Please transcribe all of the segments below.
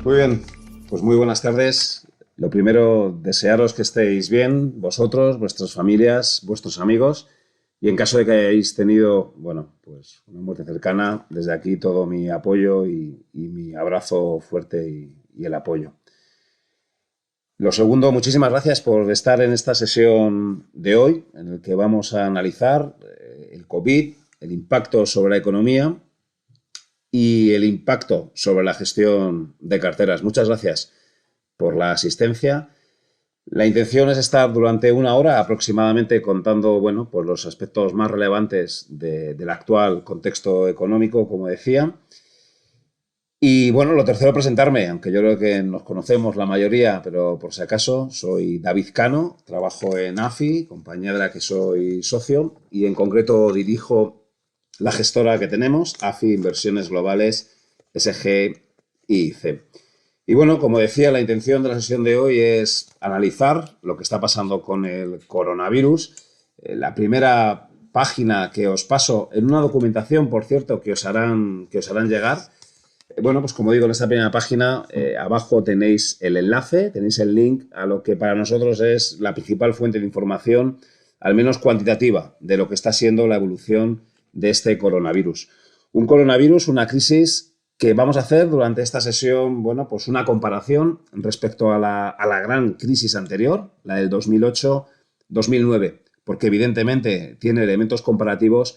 Muy bien, pues muy buenas tardes. Lo primero, desearos que estéis bien, vosotros, vuestras familias, vuestros amigos, y en caso de que hayáis tenido, bueno, pues una muerte cercana, desde aquí todo mi apoyo y mi abrazo fuerte y el apoyo. Lo segundo, muchísimas gracias por estar en esta sesión de hoy, en el que vamos a analizar el COVID, el impacto sobre la economía y el impacto sobre la gestión de carteras. Muchas gracias por la asistencia. La intención es estar durante una hora aproximadamente contando, bueno, pues los aspectos más relevantes del actual contexto económico, como decía. Y bueno, lo tercero, presentarme, aunque yo creo que nos conocemos la mayoría, pero por si acaso, soy David Cano, trabajo en AFI, compañía de la que soy socio, y en concreto dirijo la gestora que tenemos, AFI Inversiones Globales, SGIC. Y bueno, como decía, la intención de la sesión de hoy es analizar lo que está pasando con el coronavirus. La primera página que os paso en una documentación, por cierto, que os harán llegar. Bueno, pues como digo, en esta primera página, abajo tenéis el enlace, tenéis el link a lo que para nosotros es la principal fuente de información, al menos cuantitativa, de lo que está siendo la evolución de este coronavirus. Un coronavirus, una crisis que vamos a hacer durante esta sesión, bueno, pues una comparación respecto a la gran crisis anterior, la del 2008-2009, porque evidentemente tiene elementos comparativos,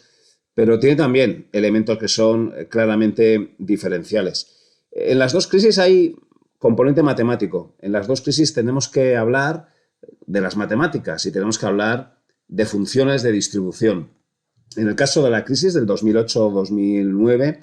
pero tiene también elementos que son claramente diferenciales. En las dos crisis hay componente matemático. En las dos crisis tenemos que hablar de las matemáticas y tenemos que hablar de funciones de distribución. En el caso de la crisis del 2008-2009,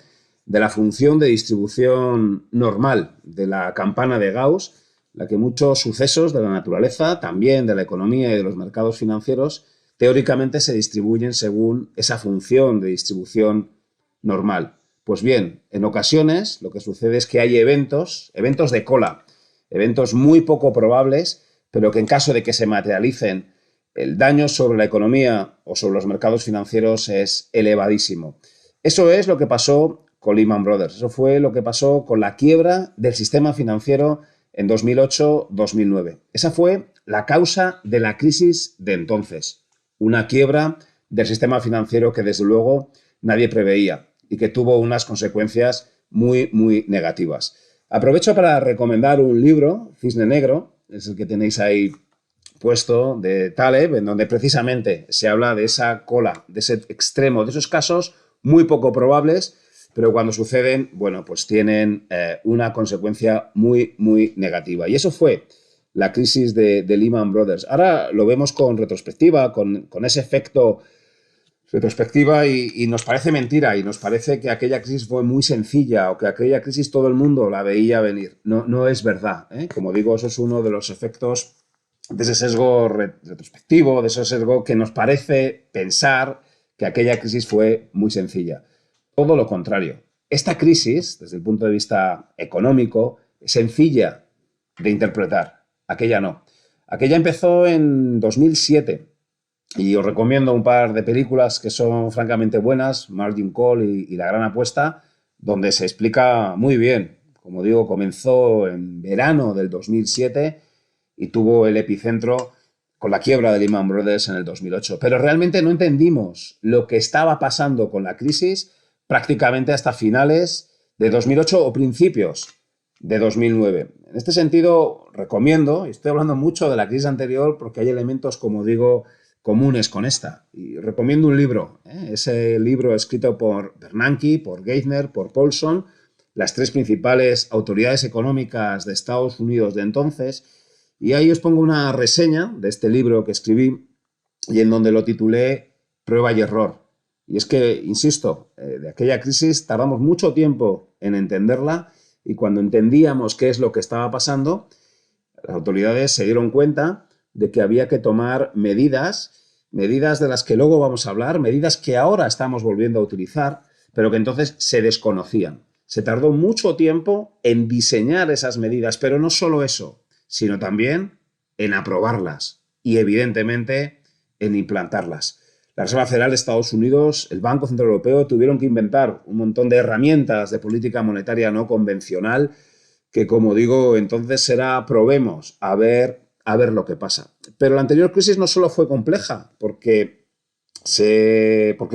de la función de distribución normal de la campana de Gauss, la que muchos sucesos de la naturaleza, también de la economía y de los mercados financieros, teóricamente se distribuyen según esa función de distribución normal. Pues bien, en ocasiones lo que sucede es que hay eventos de cola, eventos muy poco probables, pero que en caso de que se materialicen, el daño sobre la economía o sobre los mercados financieros es elevadísimo. Eso es lo que pasó con Lehman Brothers. Eso fue lo que pasó con la quiebra del sistema financiero en 2008-2009. Esa fue la causa de la crisis de entonces. Una quiebra del sistema financiero que desde luego nadie preveía y que tuvo unas consecuencias muy, muy negativas. Aprovecho para recomendar un libro, Cisne Negro, es el que tenéis ahí puesto, de Taleb, en donde precisamente se habla de esa cola, de ese extremo, de esos casos muy poco probables, pero cuando suceden, bueno, pues tienen una consecuencia muy, muy negativa. Y eso fue la crisis de Lehman Brothers. Ahora lo vemos con retrospectiva, con ese efecto retrospectiva y nos parece mentira y nos parece que aquella crisis fue muy sencilla o que aquella crisis todo el mundo la veía venir. No, no es verdad, ¿eh? Como digo, eso es uno de los efectos de ese sesgo retrospectivo, de ese sesgo que nos parece pensar que aquella crisis fue muy sencilla. Todo lo contrario. Esta crisis, desde el punto de vista económico, es sencilla de interpretar. Aquella no. Aquella empezó en 2007 y os recomiendo un par de películas que son francamente buenas, Margin Call y La Gran Apuesta, donde se explica muy bien. Como digo, comenzó en verano del 2007 y tuvo el epicentro con la quiebra de Lehman Brothers en el 2008. Pero realmente no entendimos lo que estaba pasando con la crisis prácticamente hasta finales de 2008 o principios de 2009. En este sentido, recomiendo, y estoy hablando mucho de la crisis anterior porque hay elementos, como digo, comunes con esta. Y recomiendo un libro, ese libro escrito por Bernanke, por Geithner, por Paulson, las tres principales autoridades económicas de Estados Unidos de entonces. Y ahí os pongo una reseña de este libro que escribí y en donde lo titulé Prueba y error. Y es que, insisto, de aquella crisis tardamos mucho tiempo en entenderla y cuando entendíamos qué es lo que estaba pasando, las autoridades se dieron cuenta de que había que tomar medidas de las que luego vamos a hablar, medidas que ahora estamos volviendo a utilizar, pero que entonces se desconocían. Se tardó mucho tiempo en diseñar esas medidas, pero no solo eso, sino también en aprobarlas y, evidentemente, en implantarlas. La Reserva Federal de Estados Unidos, el Banco Central Europeo tuvieron que inventar un montón de herramientas de política monetaria no convencional que como digo, entonces será probemos a ver lo que pasa. Pero la anterior crisis no solo fue compleja, porque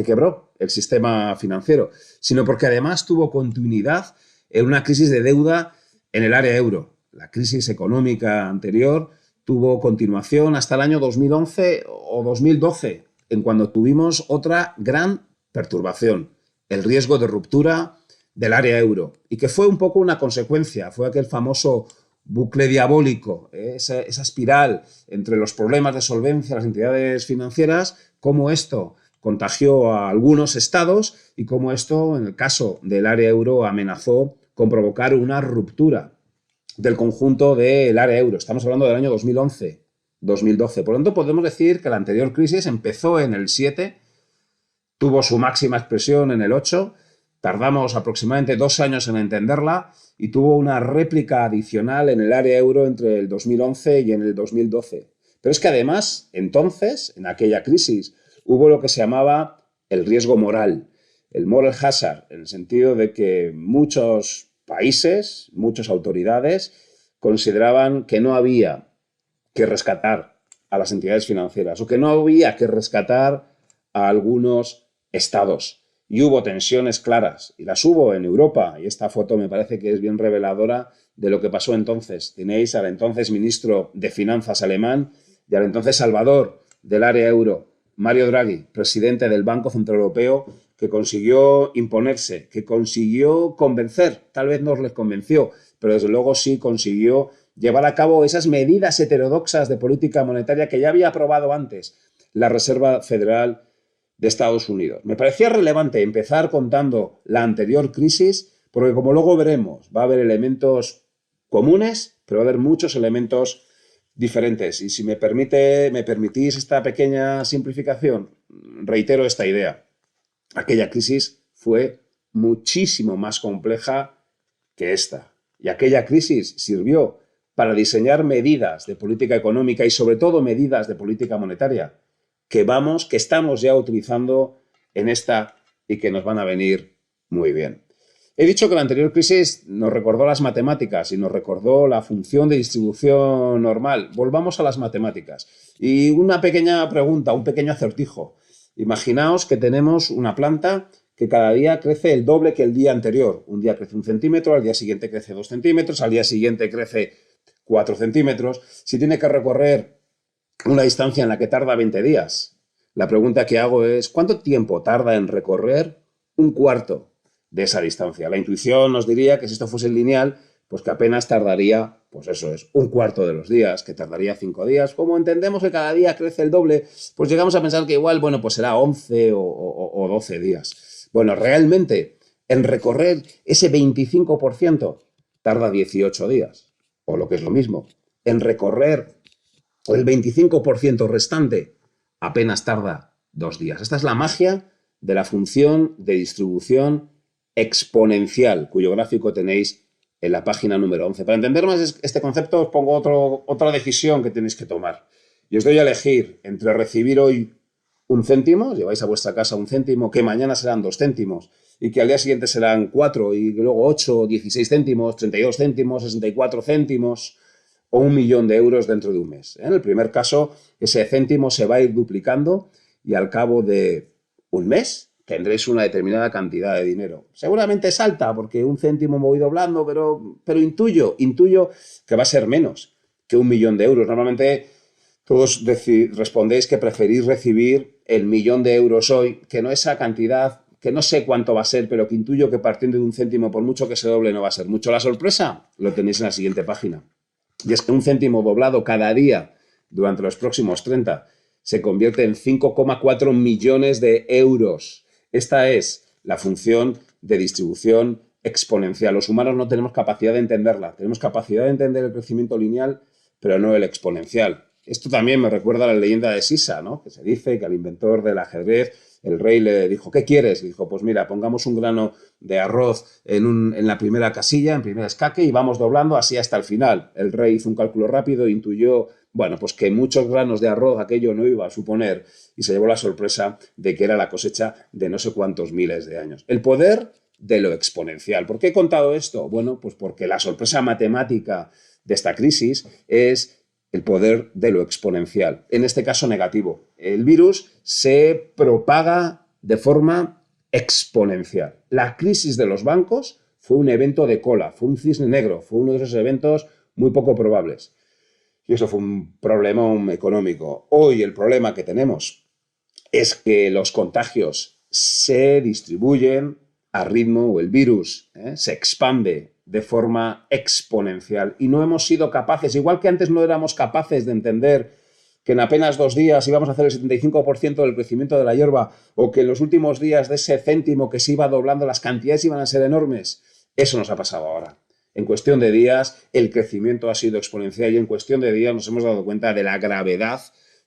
quebró el sistema financiero, sino porque además tuvo continuidad en una crisis de deuda en el área euro. La crisis económica anterior tuvo continuación hasta el año 2011 o 2012, en cuando tuvimos otra gran perturbación, el riesgo de ruptura del área euro, y que fue un poco una consecuencia, fue aquel famoso bucle diabólico, esa espiral entre los problemas de solvencia de las entidades financieras, cómo esto contagió a algunos estados y cómo esto, en el caso del área euro, amenazó con provocar una ruptura del conjunto del área euro. Estamos hablando del año 2011-2012. Por lo tanto, podemos decir que la anterior crisis empezó en el 7, tuvo su máxima expresión en el 8, tardamos aproximadamente 2 años en entenderla y tuvo una réplica adicional en el área euro entre el 2011 y en el 2012. Pero es que además, entonces, en aquella crisis, hubo lo que se llamaba el riesgo moral, el moral hazard, en el sentido de que muchos países, muchas autoridades, consideraban que no había que rescatar a las entidades financieras o que no había que rescatar a algunos estados. Y hubo tensiones claras, y las hubo en Europa, y esta foto me parece que es bien reveladora de lo que pasó entonces. Tenéis al entonces ministro de Finanzas alemán y al entonces salvador del área euro, Mario Draghi, presidente del Banco Central Europeo, que consiguió imponerse, que consiguió convencer, tal vez no les convenció, pero desde luego sí consiguió llevar a cabo esas medidas heterodoxas de política monetaria que ya había aprobado antes la Reserva Federal de Estados Unidos. Me parecía relevante empezar contando la anterior crisis, porque como luego veremos, va a haber elementos comunes, pero va a haber muchos elementos diferentes. Y si me permitís esta pequeña simplificación, reitero esta idea. Aquella crisis fue muchísimo más compleja que esta. Y aquella crisis sirvió para diseñar medidas de política económica y sobre todo medidas de política monetaria que estamos ya utilizando en esta y que nos van a venir muy bien. He dicho que la anterior crisis nos recordó las matemáticas y nos recordó la función de distribución normal. Volvamos a las matemáticas. Y una pequeña pregunta, un pequeño acertijo. Imaginaos que tenemos una planta que cada día crece el doble que el día anterior. Un día crece 1 centímetro, al día siguiente crece 2 centímetros, al día siguiente crece 4 centímetros. Si tiene que recorrer una distancia en la que tarda 20 días, la pregunta que hago es, ¿cuánto tiempo tarda en recorrer un cuarto de esa distancia? La intuición nos diría que si esto fuese lineal, pues que apenas tardaría, pues eso es, un cuarto de los días, que tardaría 5 días. Como entendemos que cada día crece el doble, pues llegamos a pensar que igual, bueno, pues será 11 o 12 días. Bueno, realmente, en recorrer ese 25% tarda 18 días, o lo que es lo mismo, en recorrer el 25% restante apenas tarda 2 días. Esta es la magia de la función de distribución exponencial, cuyo gráfico tenéis en la página número 11. Para entender más este concepto os pongo otra decisión que tenéis que tomar. Y os doy a elegir entre recibir hoy 1 céntimo, lleváis a vuestra casa 1 céntimo, que mañana serán 2 céntimos y que al día siguiente serán 4 y luego 8, 16 céntimos, 32 céntimos, 64 céntimos o 1 millón de euros dentro de un mes. En el primer caso, ese céntimo se va a ir duplicando y al cabo de un mes tendréis una determinada cantidad de dinero. Seguramente es alta porque 1 céntimo me voy doblando, pero intuyo que va a ser menos que 1 millón de euros. Normalmente todos respondéis que preferís recibir el 1 millón de euros hoy, que no esa cantidad, que no sé cuánto va a ser, pero que intuyo que partiendo de 1 céntimo, por mucho que se doble, no va a ser mucho. La sorpresa lo tenéis en la siguiente página. Y es que 1 céntimo doblado cada día durante los próximos 30 se convierte en 5,4 millones de euros. Esta es la función de distribución exponencial. Los humanos no tenemos capacidad de entenderla. Tenemos capacidad de entender el crecimiento lineal, pero no el exponencial. Esto también me recuerda a la leyenda de Sisa, ¿no? Que se dice que al inventor del ajedrez el rey le dijo, ¿qué quieres? Y dijo, pues mira, pongamos un grano de arroz en la primera casilla, en primer escaque, y vamos doblando así hasta el final. El rey hizo un cálculo rápido e intuyó, bueno, pues que muchos granos de arroz aquello no iba a suponer y se llevó la sorpresa de que era la cosecha de no sé cuántos miles de años. El poder de lo exponencial. ¿Por qué he contado esto? Bueno, pues porque la sorpresa matemática de esta crisis es el poder de lo exponencial, en este caso negativo. El virus se propaga de forma exponencial. La crisis de los bancos fue un evento de cola, fue un cisne negro, fue uno de esos eventos muy poco probables. Y eso fue un problema económico. Hoy el problema que tenemos es que los contagios se distribuyen a ritmo, o el virus se expande de forma exponencial y no hemos sido capaces, igual que antes no éramos capaces de entender que en apenas 2 días íbamos a hacer el 75% del crecimiento de la hierba o que en los últimos días de ese céntimo que se iba doblando las cantidades iban a ser enormes. Eso nos ha pasado ahora. En cuestión de días el crecimiento ha sido exponencial y en cuestión de días nos hemos dado cuenta de la gravedad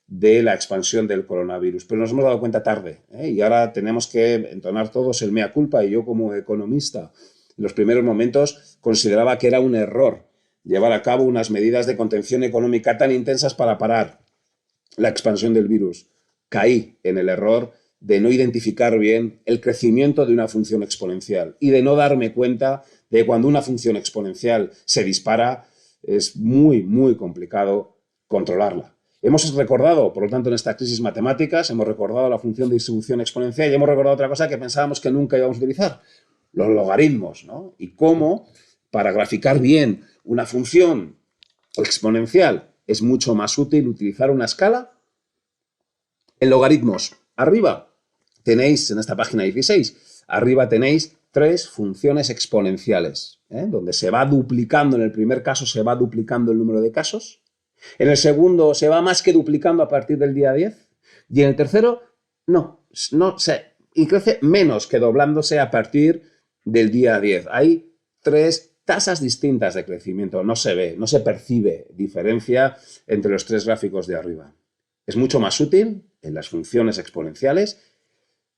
de la expansión del coronavirus, pero nos hemos dado cuenta tarde, y ahora tenemos que entonar todos el mea culpa, y yo como economista en los primeros momentos consideraba que era un error llevar a cabo unas medidas de contención económica tan intensas para parar la expansión del virus. Caí en el error de no identificar bien el crecimiento de una función exponencial y de no darme cuenta de que cuando una función exponencial se dispara es muy, muy complicado controlarla. Hemos recordado, por lo tanto, en estas crisis matemáticas, hemos recordado la función de distribución exponencial y hemos recordado otra cosa que pensábamos que nunca íbamos a utilizar, los logaritmos, ¿no? Y cómo, para graficar bien una función exponencial, es mucho más útil utilizar una escala en logaritmos. Arriba tenéis, en esta página 16, arriba tenéis 3 funciones exponenciales, donde se va duplicando, en el primer caso se va duplicando el número de casos, en el segundo se va más que duplicando a partir del día 10 y en el tercero y crece menos que doblándose a partir del día 10. Hay 3 tasas distintas de crecimiento, no se ve, no se percibe diferencia entre los 3 gráficos de arriba. Es mucho más útil en las funciones exponenciales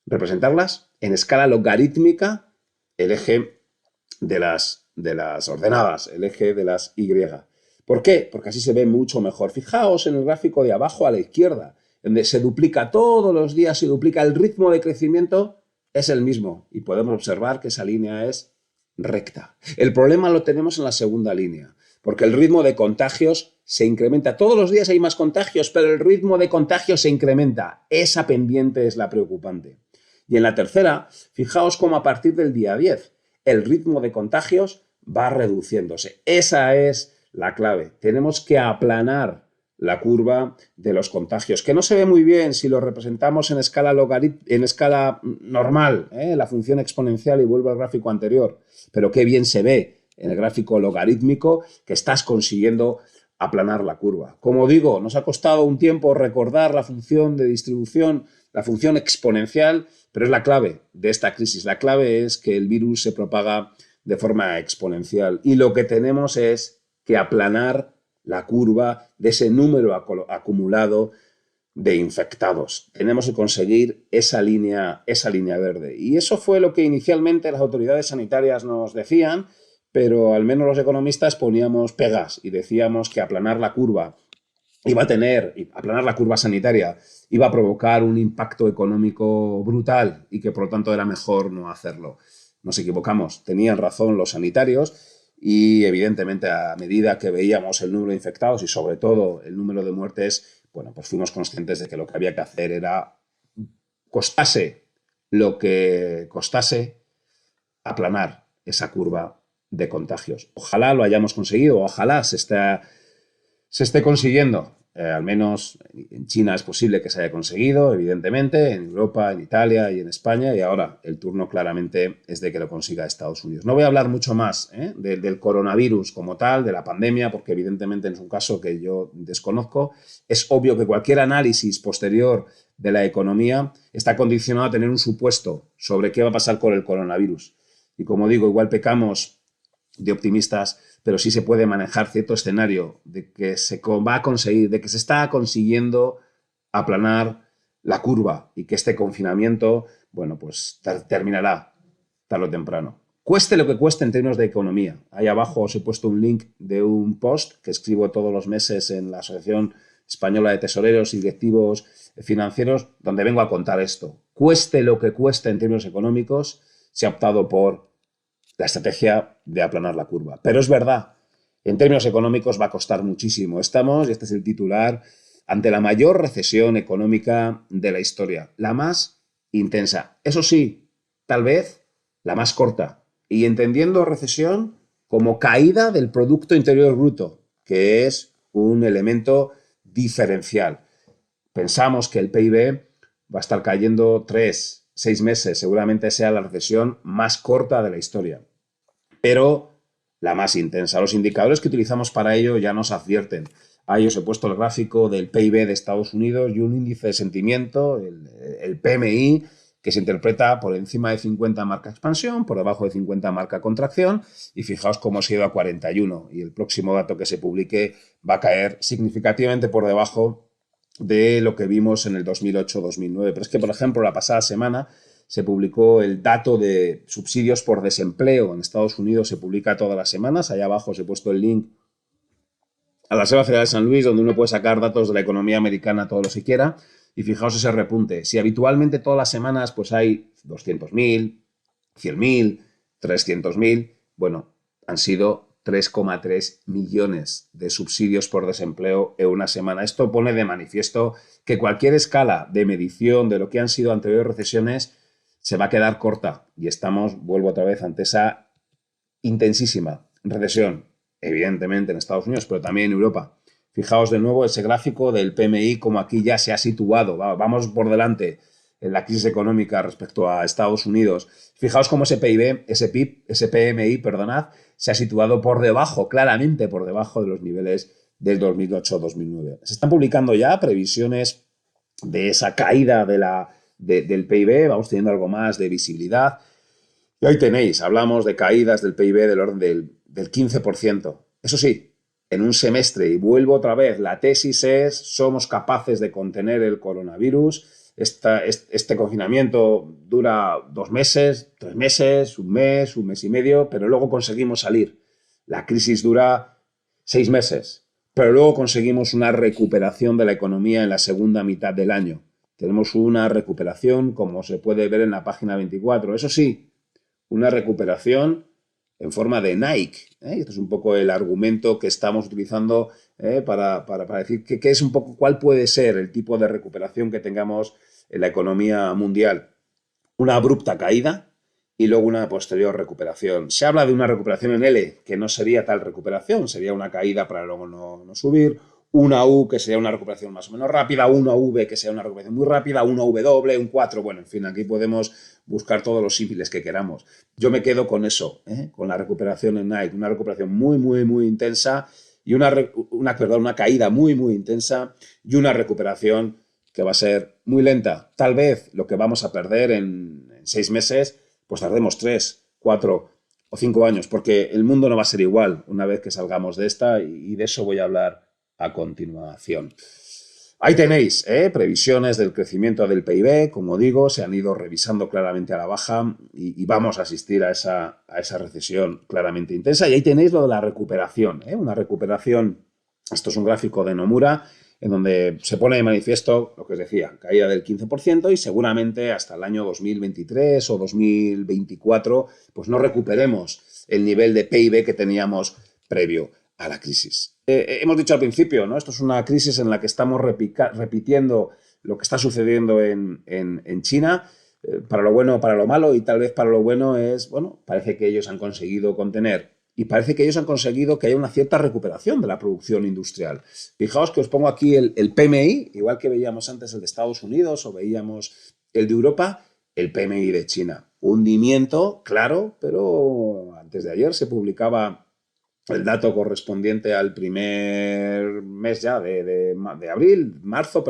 representarlas en escala logarítmica, el eje de las ordenadas, el eje de las Y. ¿Por qué? Porque así se ve mucho mejor. Fijaos en el gráfico de abajo a la izquierda, donde se duplica todos los días, se duplica el ritmo de crecimiento, es el mismo. Y podemos observar que esa línea es recta. El problema lo tenemos en la segunda línea, porque el ritmo de contagios se incrementa. Todos los días hay más contagios, pero el ritmo de contagios se incrementa. Esa pendiente es la preocupante. Y en la tercera, fijaos cómo a partir del día 10 el ritmo de contagios va reduciéndose. Esa es la clave. Tenemos que aplanar la curva de los contagios, que no se ve muy bien si lo representamos en escala normal, la función exponencial, y vuelvo al gráfico anterior, pero qué bien se ve en el gráfico logarítmico que estás consiguiendo aplanar la curva. Como digo, nos ha costado un tiempo recordar la función de distribución, la función exponencial, pero es la clave de esta crisis. La clave es que el virus se propaga de forma exponencial y lo que tenemos es que aplanar la curva de ese número acumulado de infectados. Tenemos que conseguir esa línea verde. Y eso fue lo que inicialmente las autoridades sanitarias nos decían, pero al menos los economistas poníamos pegas y decíamos que aplanar la curva aplanar la curva sanitaria iba a provocar un impacto económico brutal y que por lo tanto era mejor no hacerlo. Nos equivocamos, tenían razón los sanitarios y evidentemente a medida que veíamos el número de infectados y sobre todo el número de muertes, bueno, pues fuimos conscientes de que lo que había que hacer era, costase lo que costase, aplanar esa curva de contagios. Ojalá lo hayamos conseguido, ojalá se esté consiguiendo. Al menos en China es posible que se haya conseguido, evidentemente, en Europa, en Italia y en España, y ahora el turno claramente es de que lo consiga Estados Unidos. No voy a hablar mucho más del coronavirus como tal, de la pandemia, porque evidentemente es un caso que yo desconozco. Es obvio que cualquier análisis posterior de la economía está condicionado a tener un supuesto sobre qué va a pasar con el coronavirus. Y como digo, igual pecamos de optimistas, pero sí se puede manejar cierto escenario de que se va a conseguir, de que se está consiguiendo aplanar la curva y que este confinamiento, bueno, pues terminará tarde o temprano. Cueste lo que cueste en términos de economía. Ahí abajo os he puesto un link de un post que escribo todos los meses en la Asociación Española de Tesoreros y Directivos Financieros, donde vengo a contar esto. Cueste lo que cueste en términos económicos, se ha optado por la estrategia de aplanar la curva. Pero es verdad, en términos económicos va a costar muchísimo. Estamos, y este es el titular, ante la mayor recesión económica de la historia, la más intensa. Eso sí, tal vez la más corta. Y entendiendo recesión como caída del Producto Interior Bruto, que es un elemento diferencial. Pensamos que el PIB va a estar cayendo 3, 6 meses, seguramente sea la recesión más corta de la historia, pero la más intensa. Los indicadores que utilizamos para ello ya nos advierten. Ahí os he puesto el gráfico del PIB de Estados Unidos y un índice de sentimiento, el PMI, que se interpreta por encima de 50 marca expansión, por debajo de 50 marca contracción, y fijaos cómo se ha ido a 41, y el próximo dato que se publique va a caer significativamente por debajo de lo que vimos en el 2008-2009. Pero es que, por ejemplo, la pasada semana se publicó el dato de subsidios por desempleo en Estados Unidos, se publica todas las semanas. Allá abajo os he puesto el link a la Reserva Federal de San Luis, donde uno puede sacar datos de la economía americana todo lo que quiera. Y fijaos ese repunte. Si habitualmente todas las semanas pues hay 200.000, 100.000, 300.000, bueno, han sido 3,3 millones de subsidios por desempleo en una semana. Esto pone de manifiesto que cualquier escala de medición de lo que han sido anteriores recesiones se va a quedar corta y estamos, vuelvo otra vez, ante esa intensísima recesión, evidentemente en Estados Unidos, pero también en Europa. Fijaos de nuevo ese gráfico del PMI, como aquí ya se ha situado, vamos por delante en la crisis económica respecto a Estados Unidos. Fijaos cómo ese PIB, ese PIB, ese PMI, perdonad, se ha situado por debajo, claramente por debajo de los niveles del 2008-2009. Se están publicando ya previsiones de esa caída del PIB, vamos teniendo algo más de visibilidad. Y ahí tenéis, hablamos de caídas del PIB del orden del 15%. Eso sí, en un semestre, y vuelvo otra vez, la tesis es, somos capaces de contener el coronavirus. Este confinamiento dura 2 meses, 3 meses, un mes y medio, pero luego conseguimos salir. La crisis dura 6 meses, pero luego conseguimos una recuperación de la economía en la segunda mitad del año. Tenemos una recuperación, como se puede ver en la página 24. Eso sí, una recuperación en forma de Nike. Este es un poco el argumento que estamos utilizando para decir que es un poco cuál puede ser el tipo de recuperación que tengamos en la economía mundial. Una abrupta caída y luego una posterior recuperación. Se habla de una recuperación en L, que no sería tal recuperación, sería una caída para luego no subir, una U que sería una recuperación más o menos rápida, una V que sea una recuperación muy rápida, una W, un 4, bueno, en fin, aquí podemos buscar todos los símiles que queramos. Yo me quedo con eso, con la recuperación en Nike, una recuperación muy intensa y una caída muy intensa y una recuperación que va a ser muy lenta. Tal vez lo que vamos a perder en 6 meses, pues tardemos 3, 4 o 5 años, porque el mundo no va a ser igual una vez que salgamos de esta y de eso voy a hablar a continuación. Ahí tenéis previsiones del crecimiento del PIB, como digo, se han ido revisando claramente a la baja y vamos a asistir a esa recesión claramente intensa. Y ahí tenéis lo de la recuperación, una recuperación, esto es un gráfico de Nomura, en donde se pone de manifiesto lo que os decía, caída del 15% y seguramente hasta el año 2023 o 2024 pues no recuperemos el nivel de PIB que teníamos previo a la crisis. Hemos dicho al principio, ¿no? Esto es una crisis en la que estamos repitiendo lo que está sucediendo en China, para lo bueno o para lo malo, y tal vez para lo bueno es, bueno, parece que ellos han conseguido contener y parece que ellos han conseguido que haya una cierta recuperación de la producción industrial. Fijaos que os pongo aquí el PMI, igual que veíamos antes el de Estados Unidos o veíamos el de Europa, el PMI de China. Hundimiento, claro, pero antes de ayer se publicaba el dato correspondiente al primer mes ya de marzo,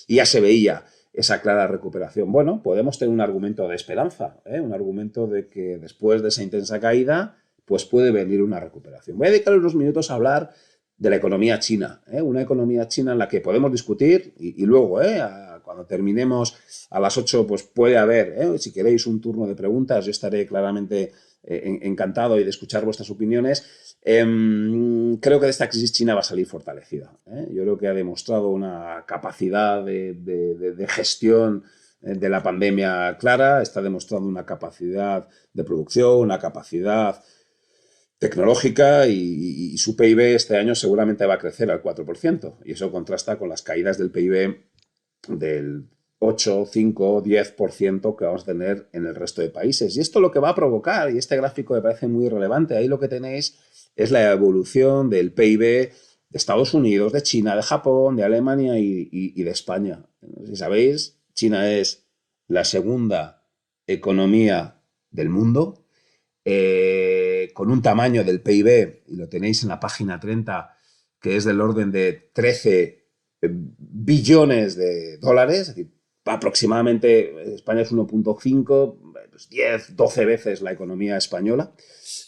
y ya se veía esa clara recuperación. Bueno, podemos tener un argumento de esperanza, un argumento de que después de esa intensa caída, pues puede venir una recuperación. Voy a dedicar unos minutos a hablar de la economía china, una economía china en la que podemos discutir y luego, cuando terminemos a las 8, pues puede haber, si queréis, un turno de preguntas. Yo estaré claramente encantado de escuchar vuestras opiniones. Creo que de esta crisis China va a salir fortalecida. Yo creo que ha demostrado una capacidad de gestión de la pandemia clara, está demostrando una capacidad de producción, una capacidad tecnológica y su PIB este año seguramente va a crecer al 4%. Y eso contrasta con las caídas del PIB del 8, 5, 10% que vamos a tener en el resto de países. Y esto lo que va a provocar, y este gráfico me parece muy relevante, ahí lo que tenéis es la evolución del PIB de Estados Unidos, de China, de Japón, de Alemania y de España. Si sabéis, China es la segunda economía del mundo, con un tamaño del PIB, y lo tenéis en la página 30, que es del orden de 13 billones de dólares, es decir, aproximadamente España es 1,5, pues 10, 12 veces la economía española.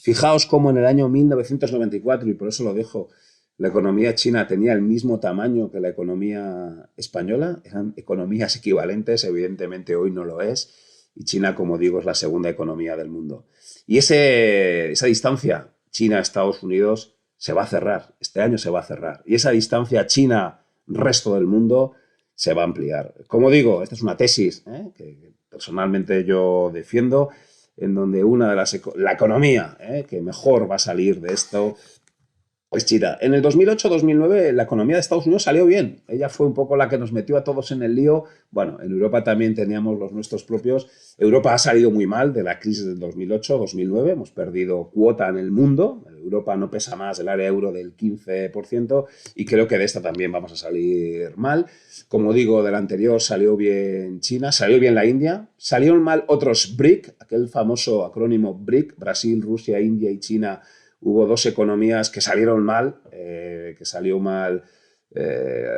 Fijaos cómo en el año 1994, y por eso lo dejo, la economía china tenía el mismo tamaño que la economía española, eran economías equivalentes, evidentemente hoy no lo es, y China, como digo, es la segunda economía del mundo. Y esa distancia China-Estados Unidos se va a cerrar, este año se va a cerrar, y esa distancia China-resto del mundo se va a ampliar. Como digo, esta es una tesis que personalmente yo defiendo, en donde la economía que mejor va a salir de esto es China. En el 2008-2009 la economía de Estados Unidos salió bien. Ella fue un poco la que nos metió a todos en el lío. Bueno, en Europa también teníamos los nuestros propios. Europa ha salido muy mal de la crisis del 2008-2009. Hemos perdido cuota en el mundo. Europa no pesa más el área euro del 15% y creo que de esta también vamos a salir mal. Como digo, del anterior salió bien China, salió bien la India, salieron mal otros BRIC, aquel famoso acrónimo BRIC, Brasil, Rusia, India y China. Hubo dos economías que salieron mal, que salió mal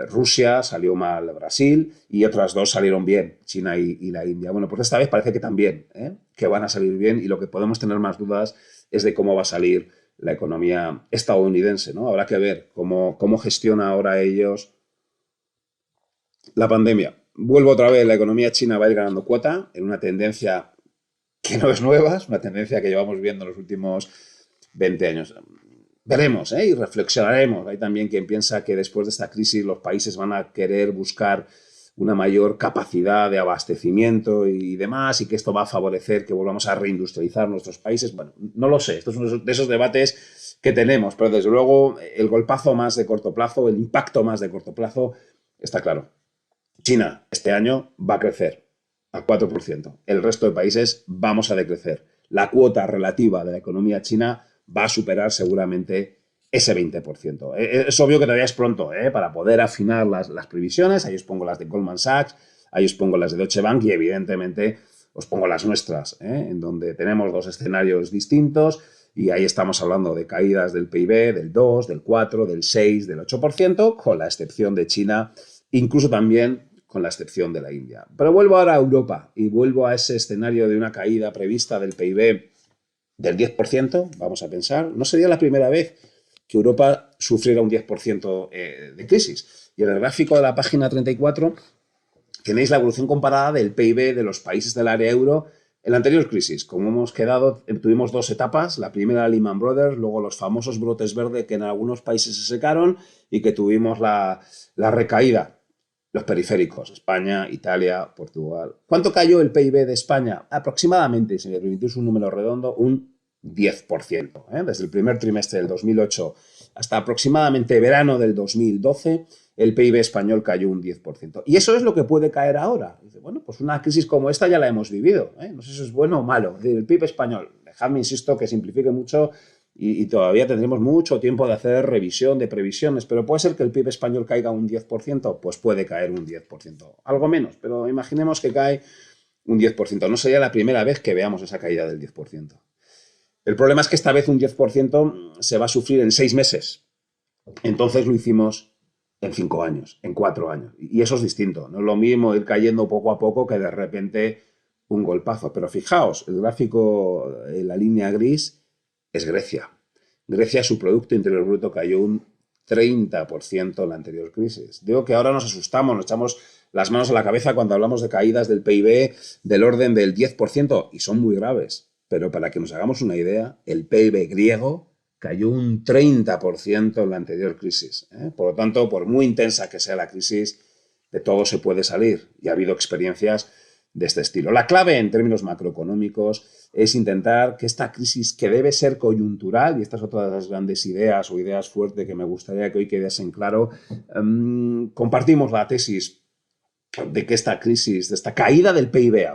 Rusia, salió mal Brasil y otras dos salieron bien, China y la India. Bueno, pues esta vez parece que también, que van a salir bien, y lo que podemos tener más dudas es de cómo va a salir la economía estadounidense, ¿no? Habrá que ver cómo gestiona ahora ellos la pandemia. Vuelvo otra vez, la economía china va a ir ganando cuota en una tendencia que no es nueva, es una tendencia que llevamos viendo en los últimos 20 años. Veremos y reflexionaremos. Hay también quien piensa que después de esta crisis los países van a querer buscar una mayor capacidad de abastecimiento y demás, y que esto va a favorecer que volvamos a reindustrializar nuestros países. Bueno, no lo sé, esto es uno de esos debates que tenemos, pero desde luego el golpazo más de corto plazo, el impacto más de corto plazo, está claro. China este año va a crecer al 4%. El resto de países vamos a decrecer. La cuota relativa de la economía china va a superar seguramente ese 20%. Es obvio que todavía es pronto para poder afinar las previsiones. Ahí os pongo las de Goldman Sachs, ahí os pongo las de Deutsche Bank y evidentemente os pongo las nuestras, en donde tenemos dos escenarios distintos y ahí estamos hablando de caídas del PIB del 2, del 4, del 6, del 8%, con la excepción de China, incluso también con la excepción de la India. Pero vuelvo ahora a Europa y vuelvo a ese escenario de una caída prevista del PIB del 10%, vamos a pensar. No sería la primera vez que Europa sufriera un 10% de crisis. Y en el gráfico de la página 34 tenéis la evolución comparada del PIB de los países del área euro en la anterior crisis. Como hemos quedado, tuvimos dos etapas. La primera, Lehman Brothers, luego los famosos brotes verdes que en algunos países se secaron y que tuvimos la recaída. Los periféricos, España, Italia, Portugal. ¿Cuánto cayó el PIB de España? Aproximadamente, si me permitís un número redondo, un 10%. Desde el primer trimestre del 2008 hasta aproximadamente verano del 2012, el PIB español cayó un 10%. Y eso es lo que puede caer ahora. Dice, bueno, pues una crisis como esta ya la hemos vivido. No sé si es bueno o malo. El PIB español, dejadme, insisto, que simplifique mucho, y todavía tendremos mucho tiempo de hacer revisión de previsiones, pero puede ser que el PIB español caiga un 10%, pues puede caer un 10%, algo menos, pero imaginemos que cae un 10%. No sería la primera vez que veamos esa caída del 10%. El problema es que esta vez un 10% se va a sufrir en 6 meses. Entonces lo hicimos en 5 años, en 4 años. Y eso es distinto. No es lo mismo ir cayendo poco a poco que de repente un golpazo. Pero fijaos, el gráfico, la línea gris, es Grecia. Grecia, su Producto Interior Bruto cayó un 30% en la anterior crisis. Digo que ahora nos asustamos, nos echamos las manos a la cabeza cuando hablamos de caídas del PIB del orden del 10%, y son muy graves. Pero para que nos hagamos una idea, el PIB griego cayó un 30% en la anterior crisis. Por lo tanto, por muy intensa que sea la crisis, de todo se puede salir. Y ha habido experiencias de este estilo. La clave en términos macroeconómicos es intentar que esta crisis, que debe ser coyuntural, y esta es otra de las grandes ideas o ideas fuertes que me gustaría que hoy quedasen claro, compartimos la tesis de que esta crisis, de esta caída del PIB,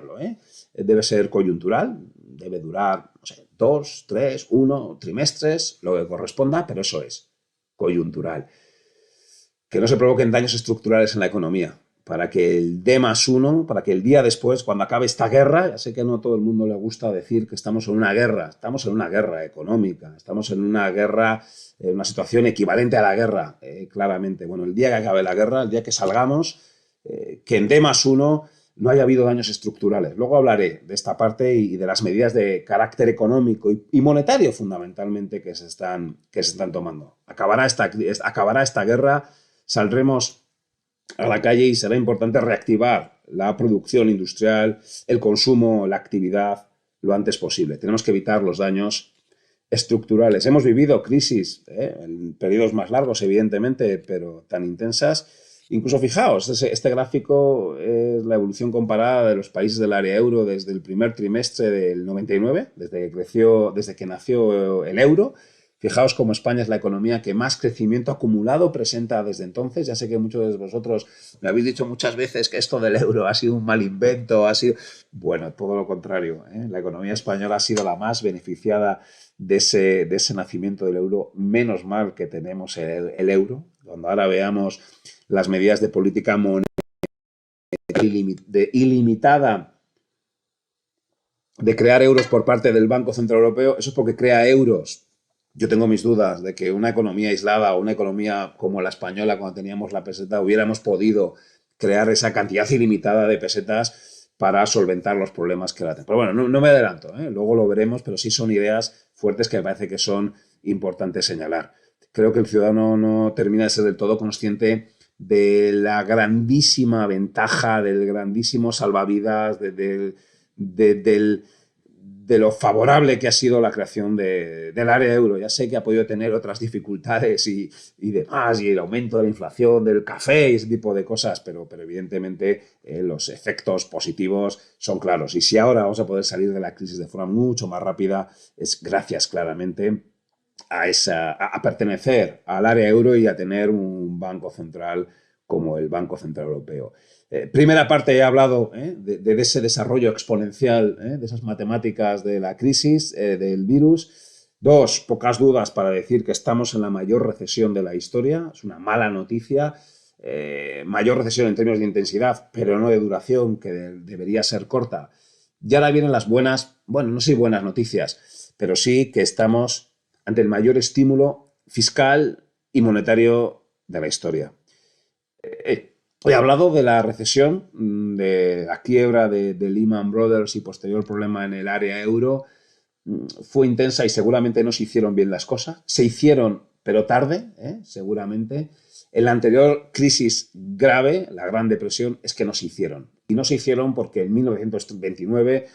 debe ser coyuntural, debe durar, no sé, 2, 3, 1 trimestres, lo que corresponda, pero eso es coyuntural. Que no se provoquen daños estructurales en la economía, para que el D+1, para que el día después, cuando acabe esta guerra, ya sé que no a todo el mundo le gusta decir que estamos en una guerra económica, estamos en una guerra, en una situación equivalente a la guerra, claramente. Bueno, el día que acabe la guerra, el día que salgamos, que en D+1 no haya habido daños estructurales. Luego hablaré de esta parte y de las medidas de carácter económico y monetario, fundamentalmente, que se están tomando. Acabará esta guerra, saldremos a la calle y será importante reactivar la producción industrial, el consumo, la actividad lo antes posible. Tenemos que evitar los daños estructurales. Hemos vivido crisis en periodos más largos, evidentemente, pero tan intensas. Incluso fijaos, este gráfico es la evolución comparada de los países del área euro desde el primer trimestre del 99, desde que nació el euro. Fijaos cómo España es la economía que más crecimiento acumulado presenta desde entonces. Ya sé que muchos de vosotros me habéis dicho muchas veces que esto del euro ha sido un mal invento, ha sido... Bueno, todo lo contrario. La economía española ha sido la más beneficiada de ese nacimiento del euro. Menos mal que tenemos el euro. Cuando ahora veamos las medidas de política monetaria ilimitada de crear euros por parte del Banco Central Europeo, eso es porque crea euros. Yo tengo mis dudas de que una economía aislada o una economía como la española, cuando teníamos la peseta, hubiéramos podido crear esa cantidad ilimitada de pesetas para solventar los problemas que la tenemos. Pero bueno, no me adelanto, luego lo veremos, pero sí son ideas fuertes que me parece que son importantes señalar. Creo que el ciudadano no termina de ser del todo consciente de la grandísima ventaja, del grandísimo salvavidas, de lo favorable que ha sido la creación del área euro. Ya sé que ha podido tener otras dificultades y demás, y el aumento de la inflación, del café y ese tipo de cosas, pero evidentemente los efectos positivos son claros. Y si ahora vamos a poder salir de la crisis de forma mucho más rápida, es gracias claramente a pertenecer al área euro y a tener un banco central como el Banco Central Europeo. Primera parte, he hablado de ese desarrollo exponencial, de esas matemáticas de la crisis, del virus. Dos, pocas dudas para decir que estamos en la mayor recesión de la historia. Es una mala noticia. Mayor recesión en términos de intensidad, pero no de duración, que debería ser corta. Y ahora vienen las buenas, bueno, no sé si buenas noticias, pero sí que estamos ante el mayor estímulo fiscal y monetario de la historia. He hablado de la recesión, de la quiebra de Lehman Brothers y posterior problema en el área euro. Fue intensa y seguramente no se hicieron bien las cosas. Se hicieron, pero tarde, seguramente. En la anterior crisis grave, la Gran Depresión, es que no se hicieron. Y no se hicieron porque en 1929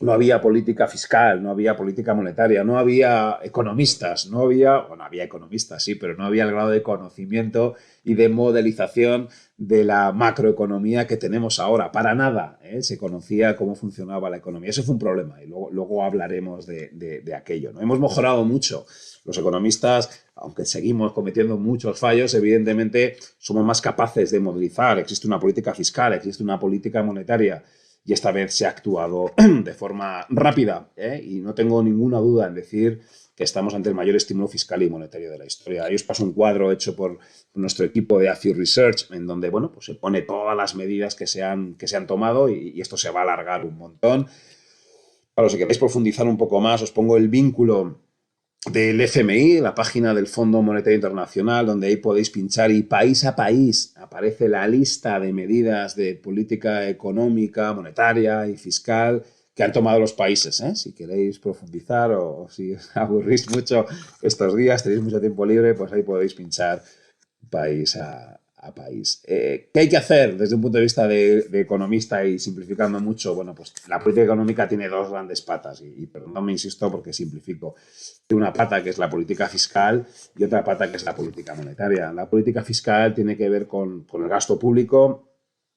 no había política fiscal, no había política monetaria, no había economistas, había economistas, sí, pero no había el grado de conocimiento y de modelización de la macroeconomía que tenemos ahora. Para nada se conocía cómo funcionaba la economía. Ese fue un problema y luego hablaremos de aquello, ¿no? Hemos mejorado mucho. Los economistas, aunque seguimos cometiendo muchos fallos, evidentemente somos más capaces de modelizar. Existe una política fiscal, existe una política monetaria. Y esta vez se ha actuado de forma rápida, y no tengo ninguna duda en decir que estamos ante el mayor estímulo fiscal y monetario de la historia. Ahí os paso un cuadro hecho por nuestro equipo de AFI Research, en donde pues se pone todas las medidas que se han tomado y esto se va a alargar un montón. Para los que queréis profundizar un poco más, os pongo el vínculo del FMI, la página del Fondo Monetario Internacional, donde ahí podéis pinchar y país a país aparece la lista de medidas de política económica, monetaria y fiscal que han tomado los países. Si queréis profundizar o si os aburrís mucho estos días, tenéis mucho tiempo libre, pues ahí podéis pinchar país a país. ¿Qué hay que hacer desde un punto de vista de economista y simplificando mucho? Bueno, pues la política económica tiene dos grandes patas y perdón, me insisto porque simplifico. Una pata que es la política fiscal y otra pata que es la política monetaria. La política fiscal tiene que ver con el gasto público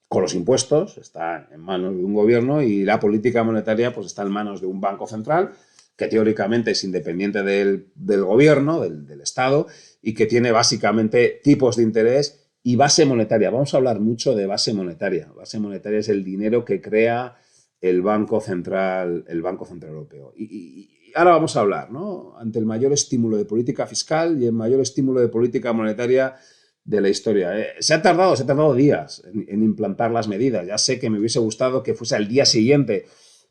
con los impuestos, está en manos de un gobierno, y la política monetaria pues está en manos de un banco central que teóricamente es independiente del gobierno, del Estado, y que tiene básicamente tipos de interés y base monetaria. Vamos a hablar mucho de base monetaria. Base monetaria es el dinero que crea el Banco Central Europeo. Y ahora vamos a hablar, ¿no? Ante el mayor estímulo de política fiscal y el mayor estímulo de política monetaria de la historia. Se ha tardado días en implantar las medidas. Ya sé que me hubiese gustado que fuese al día siguiente,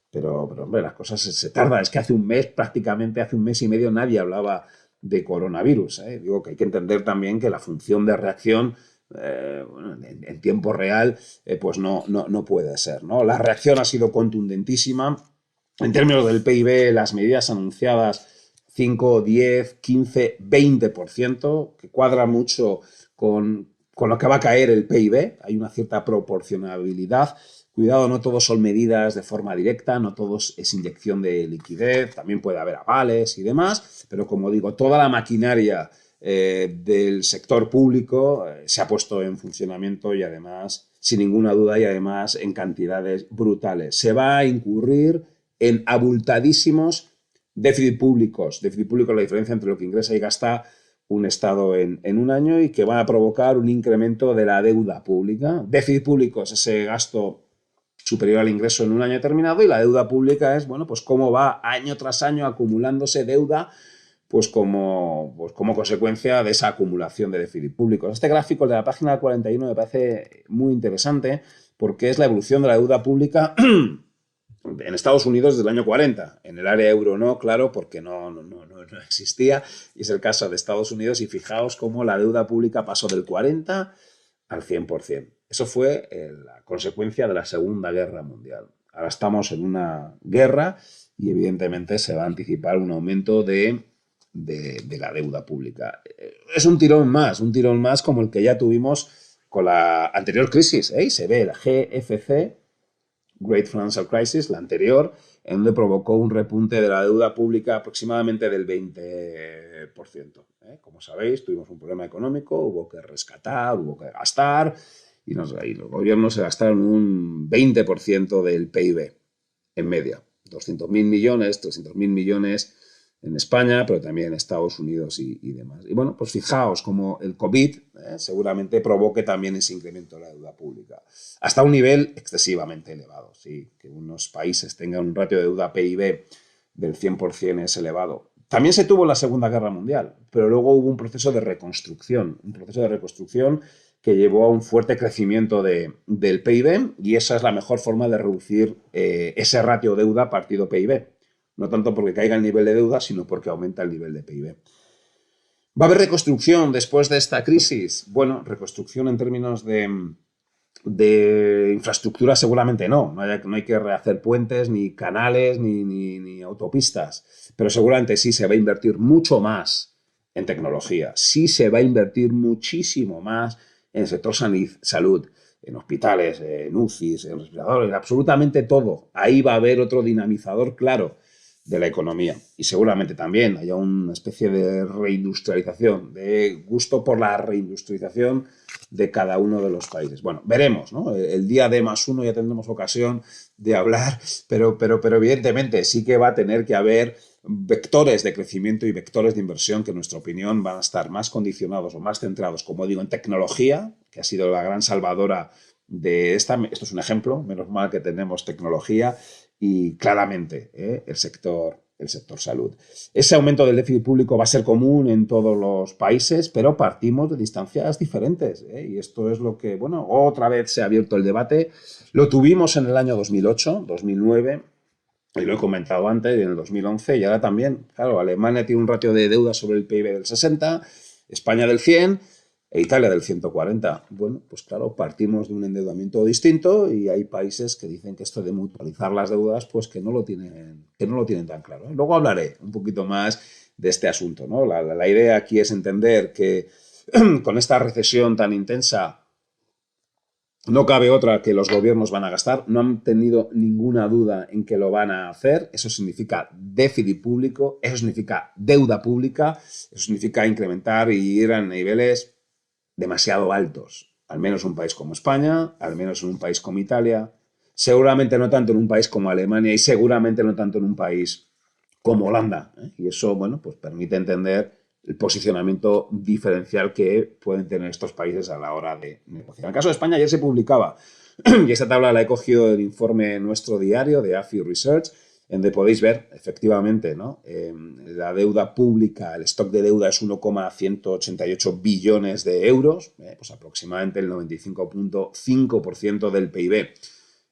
pero hombre, las cosas se tardan. Es que hace un mes, prácticamente hace un mes y medio, nadie hablaba de coronavirus. Digo que hay que entender también que la función de reacción bueno, en tiempo real pues no puede ser, ¿no? La reacción ha sido contundentísima. En términos del PIB, las medidas anunciadas 5, 10, 15, 20%, que cuadra mucho con lo que va a caer el PIB. Hay una cierta proporcionalidad. Cuidado, no todos son medidas de forma directa, no todos es inyección de liquidez, también puede haber avales y demás, pero como digo, toda la maquinaria del sector público se ha puesto en funcionamiento y además, sin ninguna duda, y además en cantidades brutales. Se va a incurrir en abultadísimos déficit públicos. Déficit público es la diferencia entre lo que ingresa y gasta un Estado en un año, y que va a provocar un incremento de la deuda pública. Déficit público es ese gasto superior al ingreso en un año determinado, y la deuda pública es, bueno, pues cómo va año tras año acumulándose deuda pues como consecuencia de esa acumulación de déficit público. Este gráfico de la página 41 me parece muy interesante porque es la evolución de la deuda pública en Estados Unidos desde el año 40. En el área euro no, claro, porque no existía, y es el caso de Estados Unidos, y fijaos cómo la deuda pública pasó del 40 al 100%. Eso fue la consecuencia de la Segunda Guerra Mundial. Ahora estamos en una guerra y evidentemente se va a anticipar un aumento de la deuda pública. Es un tirón más como el que ya tuvimos con la anterior crisis. Se ve la GFC, Great Financial Crisis, la anterior, en donde provocó un repunte de la deuda pública aproximadamente del 20%. Como sabéis, tuvimos un problema económico, hubo que rescatar, hubo que gastar, y los gobiernos se gastaron un 20% del PIB en media. 200.000 millones, 300.000 millones en España, pero también en Estados Unidos y demás. Y bueno, pues fijaos cómo el COVID seguramente provoque también ese incremento de la deuda pública, hasta un nivel excesivamente elevado. Sí, que unos países tengan un ratio de deuda PIB del 100% es elevado. También se tuvo en la Segunda Guerra Mundial, pero luego hubo un proceso de reconstrucción que llevó a un fuerte crecimiento del PIB, y esa es la mejor forma de reducir ese ratio deuda partido PIB. No tanto porque caiga el nivel de deuda, sino porque aumenta el nivel de PIB. ¿Va a haber reconstrucción después de esta crisis? Bueno, reconstrucción en términos de infraestructura seguramente no. No hay que rehacer puentes, ni canales, ni autopistas. Pero seguramente sí se va a invertir mucho más en tecnología. Sí se va a invertir muchísimo más en el sector salud, en hospitales, en UCIs, en respiradores, en absolutamente todo. Ahí va a haber otro dinamizador claro de la economía, y seguramente también haya una especie de reindustrialización, de gusto por la reindustrialización de cada uno de los países. Bueno, veremos, ¿no? El día D+1 ya tendremos ocasión de hablar, pero evidentemente sí que va a tener que haber vectores de crecimiento y vectores de inversión que, en nuestra opinión, van a estar más condicionados o más centrados, como digo, en tecnología, que ha sido la gran salvadora de esta. Esto es un ejemplo, menos mal que tenemos tecnología, y claramente el sector salud. Ese aumento del déficit público va a ser común en todos los países, pero partimos de distancias diferentes. Y esto es lo que, bueno, otra vez se ha abierto el debate. Lo tuvimos en el año 2008, 2009, y lo he comentado antes, en el 2011, y ahora también. Claro, Alemania tiene un ratio de deuda sobre el PIB del 60, España del 100, e Italia del 140. Bueno, pues claro, partimos de un endeudamiento distinto, y hay países que dicen que esto de mutualizar las deudas, pues que no lo tienen tan claro. Luego hablaré un poquito más de este asunto, ¿no? La idea aquí es entender que con esta recesión tan intensa no cabe otra que los gobiernos van a gastar. No han tenido ninguna duda en que lo van a hacer. Eso significa déficit público, eso significa deuda pública, eso significa incrementar y ir a niveles demasiado altos. al menos un país como España, al menos en un país como Italia, seguramente no tanto en un país como Alemania y seguramente no tanto en un país como Holanda. ¿Eh? Y eso, bueno, pues permite entender el posicionamiento diferencial que pueden tener estos países a la hora de negociar. En el caso de España ayer se publicaba, y esta tabla la he cogido del informe nuestro diario de AFI Research, en donde podéis ver efectivamente, ¿no? La deuda pública, el stock de deuda es 1,188 billones de euros, pues aproximadamente el 95,5% del PIB.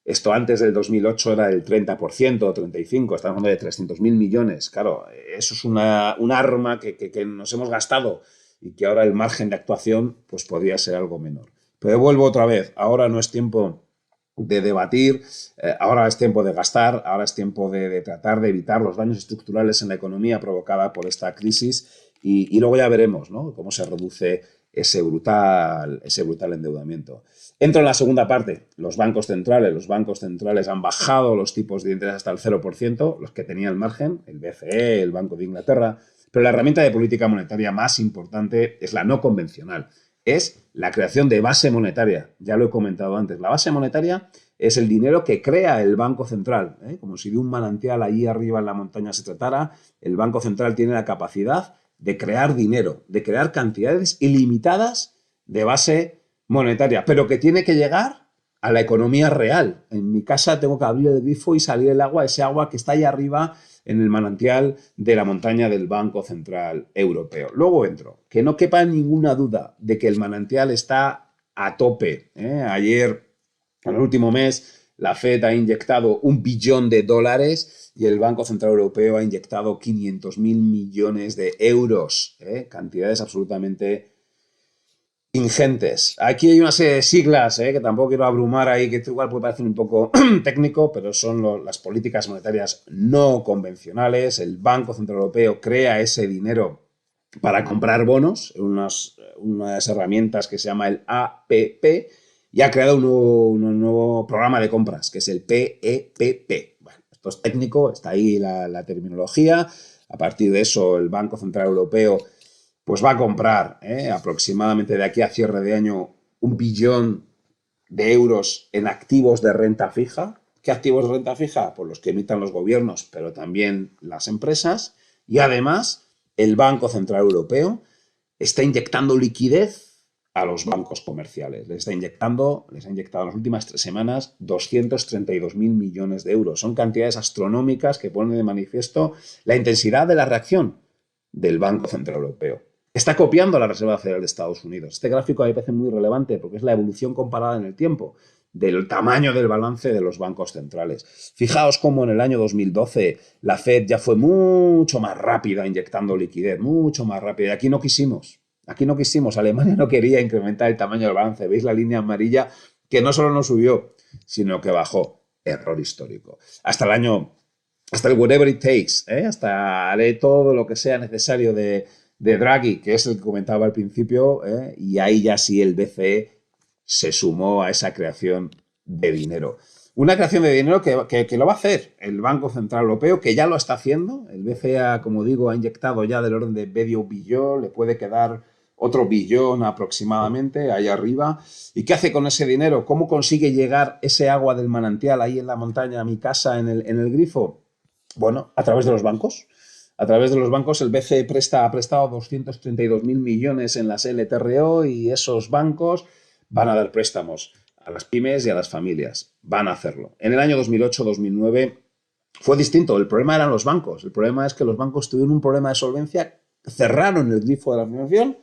Esto antes del 2008 era del 30% o 35%, estamos hablando de 300.000 millones. Claro, eso es un arma que nos hemos gastado y que ahora el margen de actuación pues podría ser algo menor. Pero vuelvo otra vez, ahora no es tiempo de debatir, ahora es tiempo de gastar, ahora es tiempo de tratar de evitar los daños estructurales en la economía provocada por esta crisis y luego ya veremos, ¿no?, cómo se reduce ese brutal endeudamiento. Entro en la segunda parte, los bancos centrales. Los bancos centrales han bajado los tipos de interés hasta el 0%, los que tenían margen, el BCE, el Banco de Inglaterra, pero la herramienta de política monetaria más importante es la no convencional, es la creación de base monetaria. Ya lo he comentado antes, la base monetaria es el dinero que crea el Banco Central, ¿eh? Como si de un manantial allí arriba en la montaña se tratara. El Banco Central tiene la capacidad de crear dinero, de crear cantidades ilimitadas de base monetaria, pero que tiene que llegar a la economía real. En mi casa tengo que abrir el grifo y salir el agua, ese agua que está ahí arriba en el manantial de la montaña del Banco Central Europeo. Luego entro, que no quepa ninguna duda de que el manantial está a tope. Ayer, en el último mes, la Fed ha inyectado $1 billón y el Banco Central Europeo ha inyectado 500.000 millones de euros. Cantidades absolutamente ingentes. Aquí hay una serie de siglas que tampoco quiero abrumar ahí, que igual puede parecer un poco técnico, pero son las políticas monetarias no convencionales. El Banco Central Europeo crea ese dinero para comprar bonos, unas herramientas que se llama el APP, y ha creado un nuevo programa de compras, que es el PEPP. Bueno, esto es técnico, está ahí la terminología. A partir de eso, el Banco Central Europeo pues va a comprar aproximadamente de aquí a cierre de año 1 billón de euros en activos de renta fija. ¿Qué activos de renta fija? Pues los que emitan los gobiernos, pero también las empresas. Y además, el Banco Central Europeo está inyectando liquidez a los bancos comerciales. Les ha inyectado en las últimas 3 semanas 232.000 millones de euros. Son cantidades astronómicas que ponen de manifiesto la intensidad de la reacción del Banco Central Europeo. Está copiando a la Reserva Federal de Estados Unidos. Este gráfico a mí me parece muy relevante porque es la evolución comparada en el tiempo del tamaño del balance de los bancos centrales. Fijaos cómo en el año 2012 la Fed ya fue mucho más rápida inyectando liquidez, mucho más rápida. Y aquí no quisimos. Alemania no quería incrementar el tamaño del balance. ¿Veis la línea amarilla? Que no solo no subió, sino que bajó. Error histórico. Hasta el whatever it takes, hasta haré todo lo que sea necesario de Draghi, que es el que comentaba al principio, y ahí ya sí el BCE se sumó a esa creación de dinero. Una creación de dinero que lo va a hacer el Banco Central Europeo, que ya lo está haciendo. El BCE, como digo, ha inyectado ya del orden de medio billón, le puede quedar otro billón aproximadamente ahí arriba. ¿Y qué hace con ese dinero? ¿Cómo consigue llegar ese agua del manantial ahí en la montaña a mi casa en el grifo? Bueno, a través de los bancos. A través de los bancos el BCE ha prestado 232.000 millones en las LTRO y esos bancos van a dar préstamos a las pymes y a las familias. Van a hacerlo. En el año 2008-2009 fue distinto. El problema eran los bancos. El problema es que los bancos tuvieron un problema de solvencia, cerraron el grifo de la financiación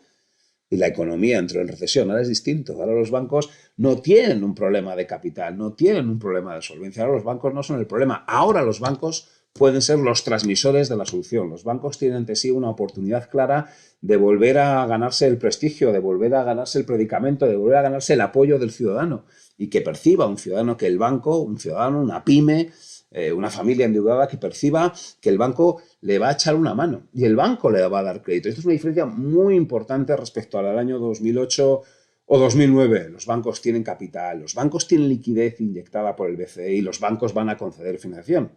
y la economía entró en recesión. Ahora es distinto. Ahora los bancos no tienen un problema de capital, no tienen un problema de solvencia. Ahora los bancos no son el problema. Ahora los bancos pueden ser los transmisores de la solución. Los bancos tienen ante sí una oportunidad clara de volver a ganarse el prestigio, de volver a ganarse el predicamento, de volver a ganarse el apoyo del ciudadano y que perciba un ciudadano que el banco, un ciudadano, una pyme, una familia endeudada, que perciba que el banco le va a echar una mano y el banco le va a dar crédito. Esto es una diferencia muy importante respecto al año 2008 o 2009. Los bancos tienen capital, los bancos tienen liquidez inyectada por el BCE y los bancos van a conceder financiación.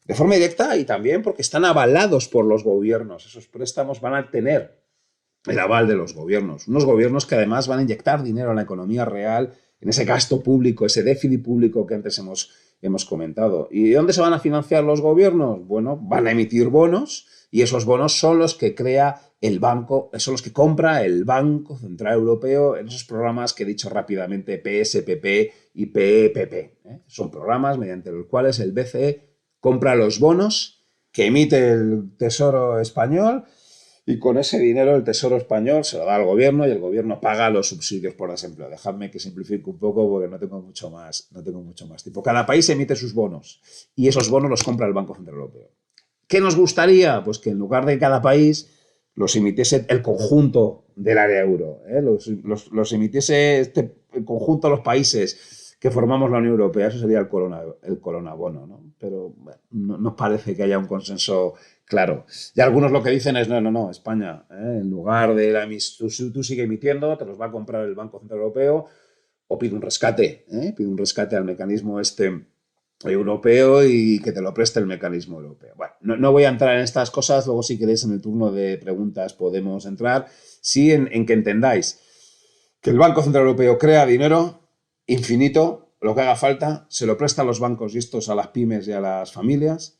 De forma directa y también porque están avalados por los gobiernos. Esos préstamos van a tener el aval de los gobiernos. Unos gobiernos que además van a inyectar dinero a la economía real, en ese gasto público, ese déficit público que antes hemos comentado. ¿Y de dónde se van a financiar los gobiernos? Bueno, van a emitir bonos y esos bonos son los que crea el banco, son los que compra el Banco Central Europeo en esos programas que he dicho rápidamente, PSPP y PEPP. Son programas mediante los cuales el BCE compra los bonos que emite el Tesoro español y con ese dinero el Tesoro español se lo da al gobierno y el gobierno paga los subsidios por desempleo. Dejadme que simplifique un poco porque no tengo mucho más tiempo. Cada país emite sus bonos y esos bonos los compra el Banco Central Europeo. ¿Qué nos gustaría? Pues que en lugar de cada país los emitiese el conjunto del área euro, los emitiese el conjunto de los países que formamos la Unión Europea. Eso sería el coronabono, ¿no? Pero bueno, no nos parece que haya un consenso claro. Y algunos lo que dicen es, no, España, en lugar de tú sigue emitiendo, te los va a comprar el Banco Central Europeo o pide un rescate, al mecanismo europeo y que te lo preste el mecanismo europeo. Bueno, no voy a entrar en estas cosas, luego si queréis en el turno de preguntas podemos entrar. Sí, en que entendáis que el Banco Central Europeo crea dinero infinito, lo que haga falta, se lo presta a los bancos y estos a las pymes y a las familias,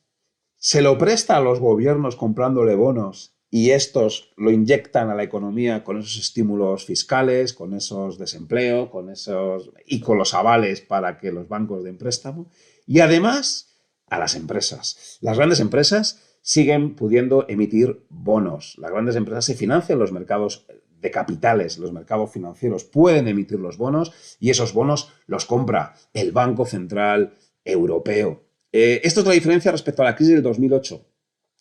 se lo presta a los gobiernos comprándole bonos y estos lo inyectan a la economía con esos estímulos fiscales, con esos desempleo, con los avales para que los bancos den préstamo. Y además a las empresas. Las grandes empresas siguen pudiendo emitir bonos. Las grandes empresas se financian en los mercados de capitales, los mercados financieros pueden emitir los bonos y esos bonos los compra el Banco Central Europeo. Esto es la diferencia respecto a la crisis del 2008.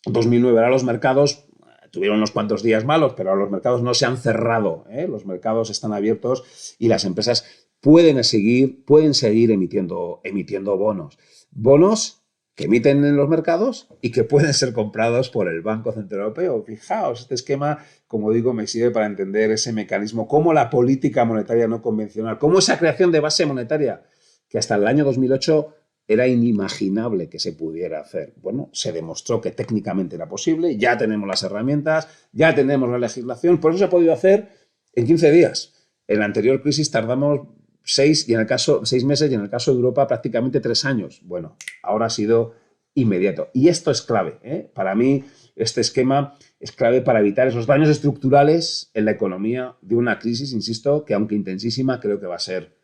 2009 ahora los mercados tuvieron unos cuantos días malos, pero ahora los mercados no se han cerrado, los mercados están abiertos y las empresas pueden seguir emitiendo bonos. Bonos que emiten en los mercados y que pueden ser comprados por el Banco Central Europeo. Fijaos, este esquema, como digo, me sirve para entender ese mecanismo, cómo la política monetaria no convencional, cómo esa creación de base monetaria, que hasta el año 2008 era inimaginable que se pudiera hacer. Bueno, se demostró que técnicamente era posible, ya tenemos las herramientas, ya tenemos la legislación, por eso se ha podido hacer en 15 días. En la anterior crisis tardamos 6 meses y en el caso de Europa prácticamente 3 años. Bueno, ahora ha sido inmediato. Y esto es clave. Para mí, este esquema es clave para evitar esos daños estructurales en la economía de una crisis, insisto, que aunque intensísima, creo que va a ser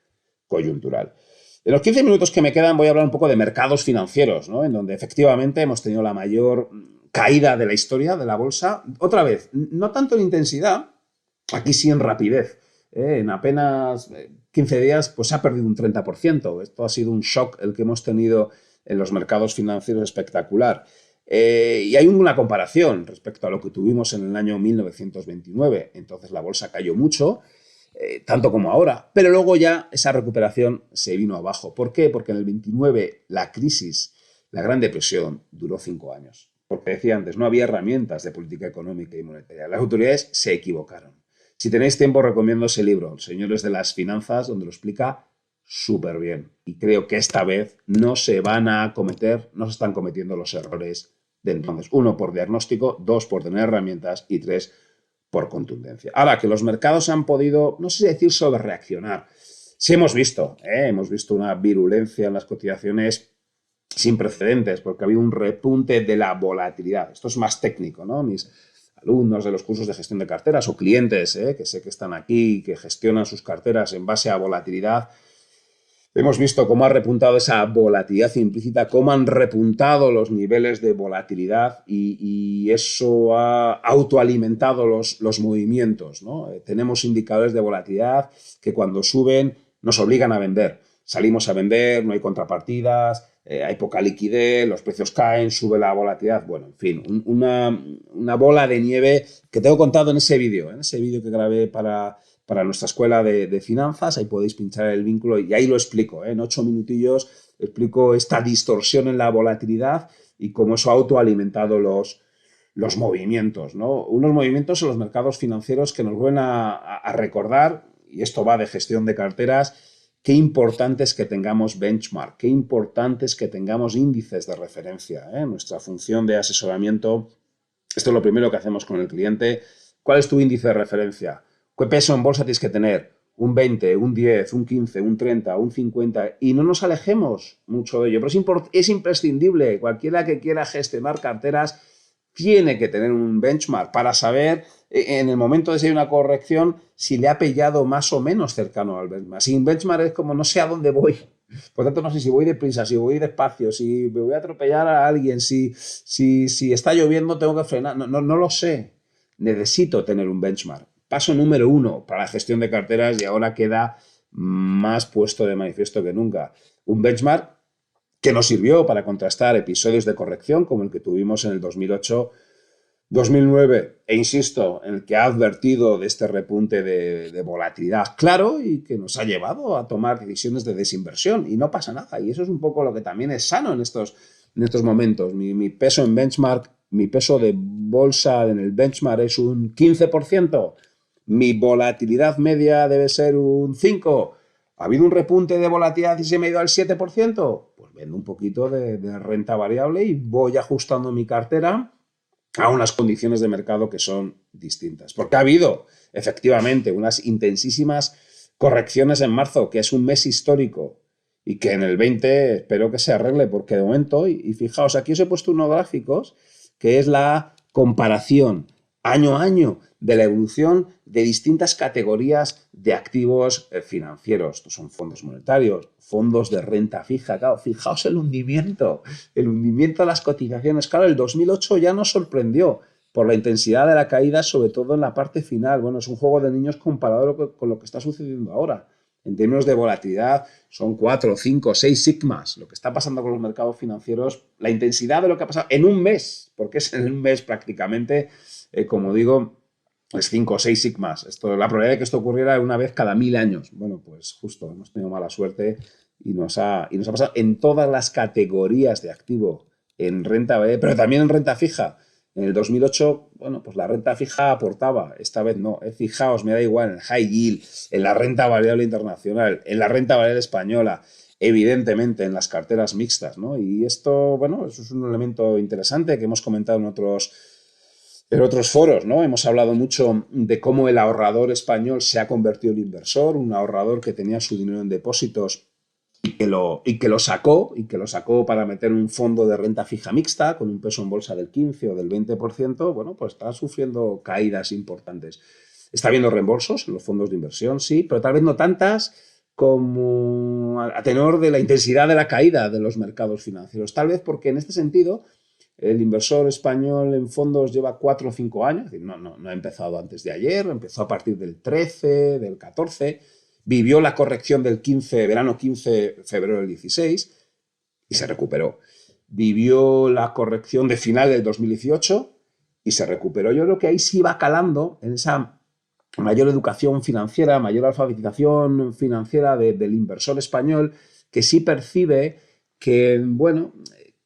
coyuntural. En los 15 minutos que me quedan voy a hablar un poco de mercados financieros, ¿no? En donde efectivamente hemos tenido la mayor caída de la historia de la bolsa. Otra vez, no tanto en intensidad, aquí sí en rapidez. En apenas 15 días pues se ha perdido un 30%. Esto ha sido un shock el que hemos tenido en los mercados financieros espectacular. Y hay una comparación respecto a lo que tuvimos en el año 1929. Entonces la bolsa cayó mucho, tanto como ahora, pero luego ya esa recuperación se vino abajo. ¿Por qué? Porque en el 29 la crisis, la Gran Depresión, duró 5 años. Porque decía antes, no había herramientas de política económica y monetaria. Las autoridades se equivocaron. Si tenéis tiempo, recomiendo ese libro, Los Señores de las Finanzas, donde lo explica súper bien. Y creo que esta vez no se están cometiendo los errores de entonces. 1, por diagnóstico, 2, por tener herramientas y 3, por contundencia. Ahora, que los mercados han podido, no sé si decir sobrereaccionar. Sí hemos visto una virulencia en las cotizaciones sin precedentes, porque ha habido un repunte de la volatilidad. Esto es más técnico, ¿no? Mis alumnos de los cursos de gestión de carteras o clientes que sé que están aquí, que gestionan sus carteras en base a volatilidad. Hemos visto cómo ha repuntado esa volatilidad implícita, cómo han repuntado los niveles de volatilidad y eso ha autoalimentado los movimientos, ¿no? Tenemos indicadores de volatilidad que cuando suben nos obligan a vender. Salimos a vender, no hay contrapartidas, hay poca liquidez, los precios caen, sube la volatilidad. Bueno, en fin, una bola de nieve que tengo contado en ese vídeo que grabé para nuestra escuela de finanzas. Ahí podéis pinchar el vínculo y ahí lo explico. En 8 minutillos explico esta distorsión en la volatilidad y cómo eso ha autoalimentado los movimientos, ¿no? Unos movimientos en los mercados financieros que nos vuelven a recordar, y esto va de gestión de carteras, qué importante es que tengamos benchmark, qué importante es que tengamos índices de referencia. Nuestra función de asesoramiento, esto es lo primero que hacemos con el cliente. ¿Cuál es tu índice de referencia? ¿Qué peso en bolsa tienes que tener? Un 20, un 10, un 15, un 30, un 50, y no nos alejemos mucho de ello. Pero es imprescindible. Cualquiera que quiera gestionar carteras tiene que tener un benchmark para saber en el momento de si hay una corrección si le ha pillado más o menos cercano al benchmark. Sin benchmark es como no sé a dónde voy. Por tanto, no sé si voy deprisa, si voy despacio, si me voy a atropellar a alguien, si está lloviendo tengo que frenar. No lo sé. Necesito tener un benchmark. Paso número 1 para la gestión de carteras y ahora queda más puesto de manifiesto que nunca. Un benchmark que nos sirvió para contrastar episodios de corrección como el que tuvimos en el 2008-2009 e insisto, en el que ha advertido de este repunte de volatilidad claro y que nos ha llevado a tomar decisiones de desinversión y no pasa nada y eso es un poco lo que también es sano en estos momentos. Mi peso en benchmark, mi peso de bolsa en el benchmark es un 15%, mi volatilidad media debe ser un 5%. ¿Ha habido un repunte de volatilidad y se me ha ido al 7%? Pues vendo un poquito de renta variable y voy ajustando mi cartera a unas condiciones de mercado que son distintas. Porque ha habido, efectivamente, unas intensísimas correcciones en marzo, que es un mes histórico, y que en el 20 espero que se arregle, porque de momento, y fijaos, aquí os he puesto unos gráficos, que es la comparación año a año de la evolución de distintas categorías de activos financieros. Estos son fondos monetarios, fondos de renta fija. Claro, fijaos el hundimiento de las cotizaciones. Claro, el 2008 ya nos sorprendió por la intensidad de la caída, sobre todo en la parte final. Bueno, es un juego de niños comparado con lo que está sucediendo ahora. En términos de volatilidad, son 4, 5, 6 sigmas. Lo que está pasando con los mercados financieros, la intensidad de lo que ha pasado en un mes, porque es en un mes prácticamente, como digo, es 5 o 6 sigmas. La probabilidad de que esto ocurriera una vez cada 1000 años. Bueno, pues justo, hemos tenido mala suerte y nos ha pasado en todas las categorías de activo, en renta variable, pero también en renta fija. En el 2008, bueno, pues la renta fija aportaba, esta vez no. Fijaos, me da igual, en el high yield, en la renta variable internacional, en la renta variable española, evidentemente en las carteras mixtas, ¿no? Y esto, bueno, eso es un elemento interesante que hemos comentado en otros foros, ¿no? Hemos hablado mucho de cómo el ahorrador español se ha convertido en inversor, un ahorrador que tenía su dinero en depósitos y que lo sacó para meter un fondo de renta fija mixta con un peso en bolsa del 15 o del 20%, bueno, pues está sufriendo caídas importantes. Está habiendo reembolsos en los fondos de inversión, sí, pero tal vez no tantas como a tenor de la intensidad de la caída de los mercados financieros. Tal vez porque en este sentido el inversor español en fondos lleva 4 o 5 años, es decir, no ha empezado antes de ayer, empezó a partir del 13, del 14, vivió la corrección del 15, verano 15, febrero del 16 y se recuperó. Vivió la corrección de final del 2018 y se recuperó. Yo creo que ahí sí va calando en esa mayor educación financiera, mayor alfabetización financiera del inversor español, que sí percibe que, bueno,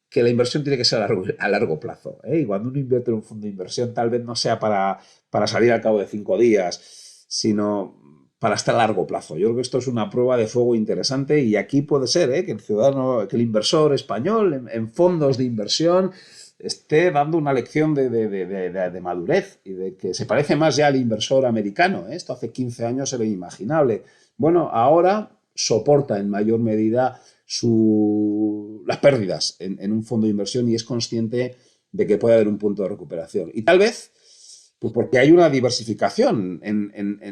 que la inversión tiene que ser a largo plazo. Y cuando uno invierte en un fondo de inversión, tal vez no sea para salir al cabo de 5 días, sino para estar a largo plazo. Yo creo que esto es una prueba de fuego interesante y aquí puede ser que el ciudadano, que el inversor español en fondos de inversión esté dando una lección de madurez y de que se parece más ya al inversor americano. Esto hace 15 años era inimaginable. Bueno, ahora soporta en mayor medida las pérdidas en un fondo de inversión y es consciente de que puede haber un punto de recuperación. Y tal vez pues porque hay una diversificación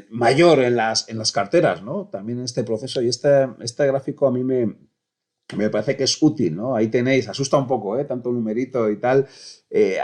mayor en las carteras, ¿no? También en este proceso. Y este gráfico a mí me parece que es útil, ¿no? Ahí tenéis, asusta un poco, tanto numerito y tal.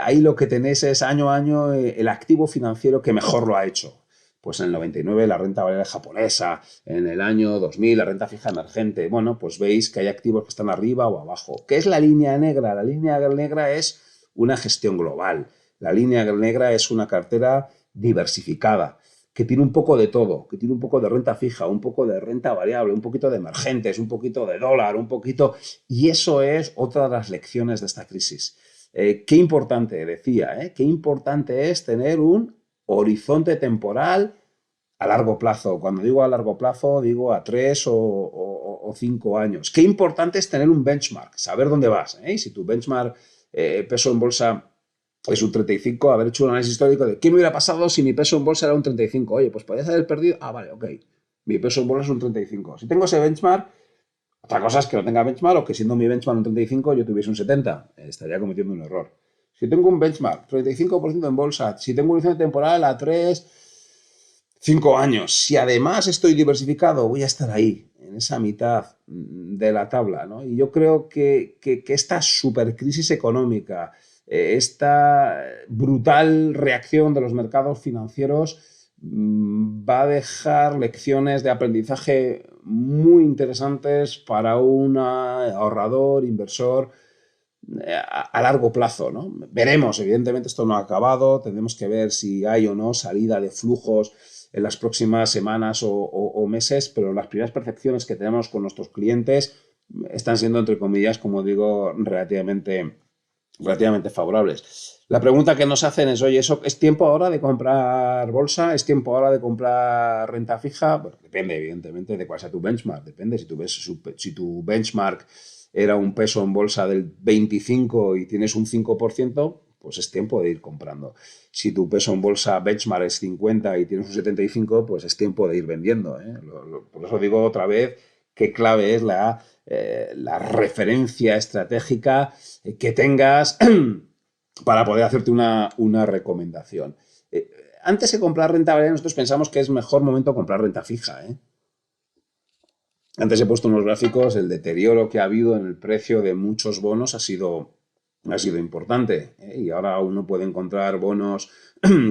Ahí lo que tenéis es año a año el activo financiero que mejor lo ha hecho. Pues en el 99 la renta variable japonesa, en el año 2000 la renta fija emergente. Bueno, pues veis que hay activos que están arriba o abajo. ¿Qué es la línea negra? La línea negra es una gestión global. La línea negra es una cartera diversificada, que tiene un poco de todo, que tiene un poco de renta fija, un poco de renta variable, un poquito de emergentes, un poquito de dólar, un poquito... Y eso es otra de las lecciones de esta crisis. Qué importante, decía, qué importante es tener un horizonte temporal a largo plazo. Cuando digo a largo plazo, digo a 3 o 5 años. Qué importante es tener un benchmark, saber dónde vas. Y si tu benchmark peso en bolsa es un 35, haber hecho un análisis histórico de qué me hubiera pasado si mi peso en bolsa era un 35. Oye, pues podías haber perdido. Ah, vale, ok. Mi peso en bolsa es un 35. Si tengo ese benchmark, otra cosa es que no tenga benchmark o que siendo mi benchmark un 35 yo tuviese un 70. Estaría cometiendo un error. Si tengo un benchmark 35% en bolsa, si tengo un horizonte temporal a 3, 5 años, si además estoy diversificado, voy a estar ahí, en esa mitad de la tabla, ¿no? Y yo creo que esta supercrisis económica, esta brutal reacción de los mercados financieros va a dejar lecciones de aprendizaje muy interesantes para un ahorrador, inversor a largo plazo, ¿no? Veremos, evidentemente esto no ha acabado, tendremos que ver si hay o no salida de flujos en las próximas semanas o meses, pero las primeras percepciones que tenemos con nuestros clientes están siendo, entre comillas, como digo, relativamente favorables. La pregunta que nos hacen es, oye, ¿es tiempo ahora de comprar bolsa? ¿Es tiempo ahora de comprar renta fija? Bueno, depende, evidentemente, de cuál sea tu benchmark. Depende si tu benchmark era un peso en bolsa del 25 y tienes un 5%, pues es tiempo de ir comprando. Si tu peso en bolsa benchmark es 50 y tienes un 75, pues es tiempo de ir vendiendo, ¿eh? Por eso digo otra vez qué clave es la referencia estratégica que tengas para poder hacerte una recomendación. Antes de comprar renta variable, nosotros pensamos que es mejor momento comprar renta fija, ¿eh? Antes he puesto unos gráficos, el deterioro que ha habido en el precio de muchos bonos ha sido importante, ¿eh? Y ahora uno puede encontrar bonos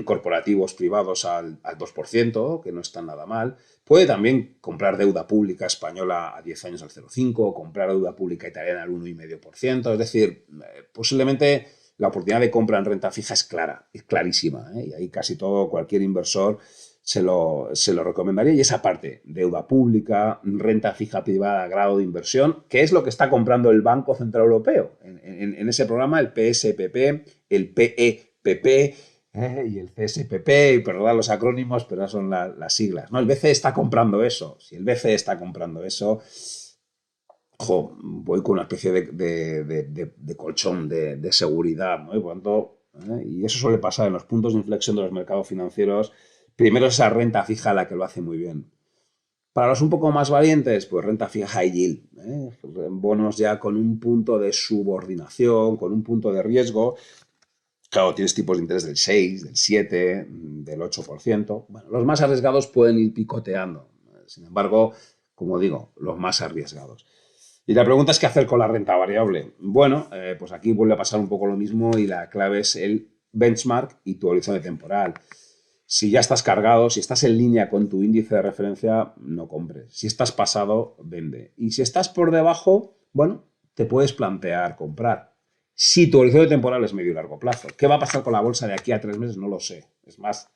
corporativos privados al 2%, que no están nada mal. Puede también comprar deuda pública española a 10 años al 0,5%, comprar deuda pública italiana al 1,5%. Es decir, posiblemente la oportunidad de compra en renta fija es clara, es clarísima, ¿eh? Y ahí casi cualquier inversor se lo recomendaría. Y esa parte, deuda pública, renta fija privada, grado de inversión, que es lo que está comprando el Banco Central Europeo. En ese programa, el PSPP, el PEPP y el CSPP, y perdón los acrónimos, pero son las siglas, ¿no? El BCE está comprando eso. Si el BCE está comprando eso, voy con una especie de colchón de seguridad, ¿no? Y eso suele pasar en los puntos de inflexión de los mercados financieros. Primero esa renta fija la que lo hace muy bien. Para los un poco más valientes, pues renta fija high yield, ¿eh? Bonos ya con un punto de subordinación, con un punto de riesgo. Claro, tienes tipos de interés del 6, del 7, del 8%. Bueno, los más arriesgados pueden ir picoteando. Sin embargo, como digo, los más arriesgados. Y la pregunta es qué hacer con la renta variable. Bueno, pues aquí vuelve a pasar un poco lo mismo y la clave es el benchmark y tu horizonte temporal. Si ya estás cargado, si estás en línea con tu índice de referencia, no compres. Si estás pasado, vende. Y si estás por debajo, bueno, te puedes plantear comprar. Si tu horizonte temporal es medio y largo plazo. ¿Qué va a pasar con la bolsa de aquí a 3 meses? No lo sé. Es más,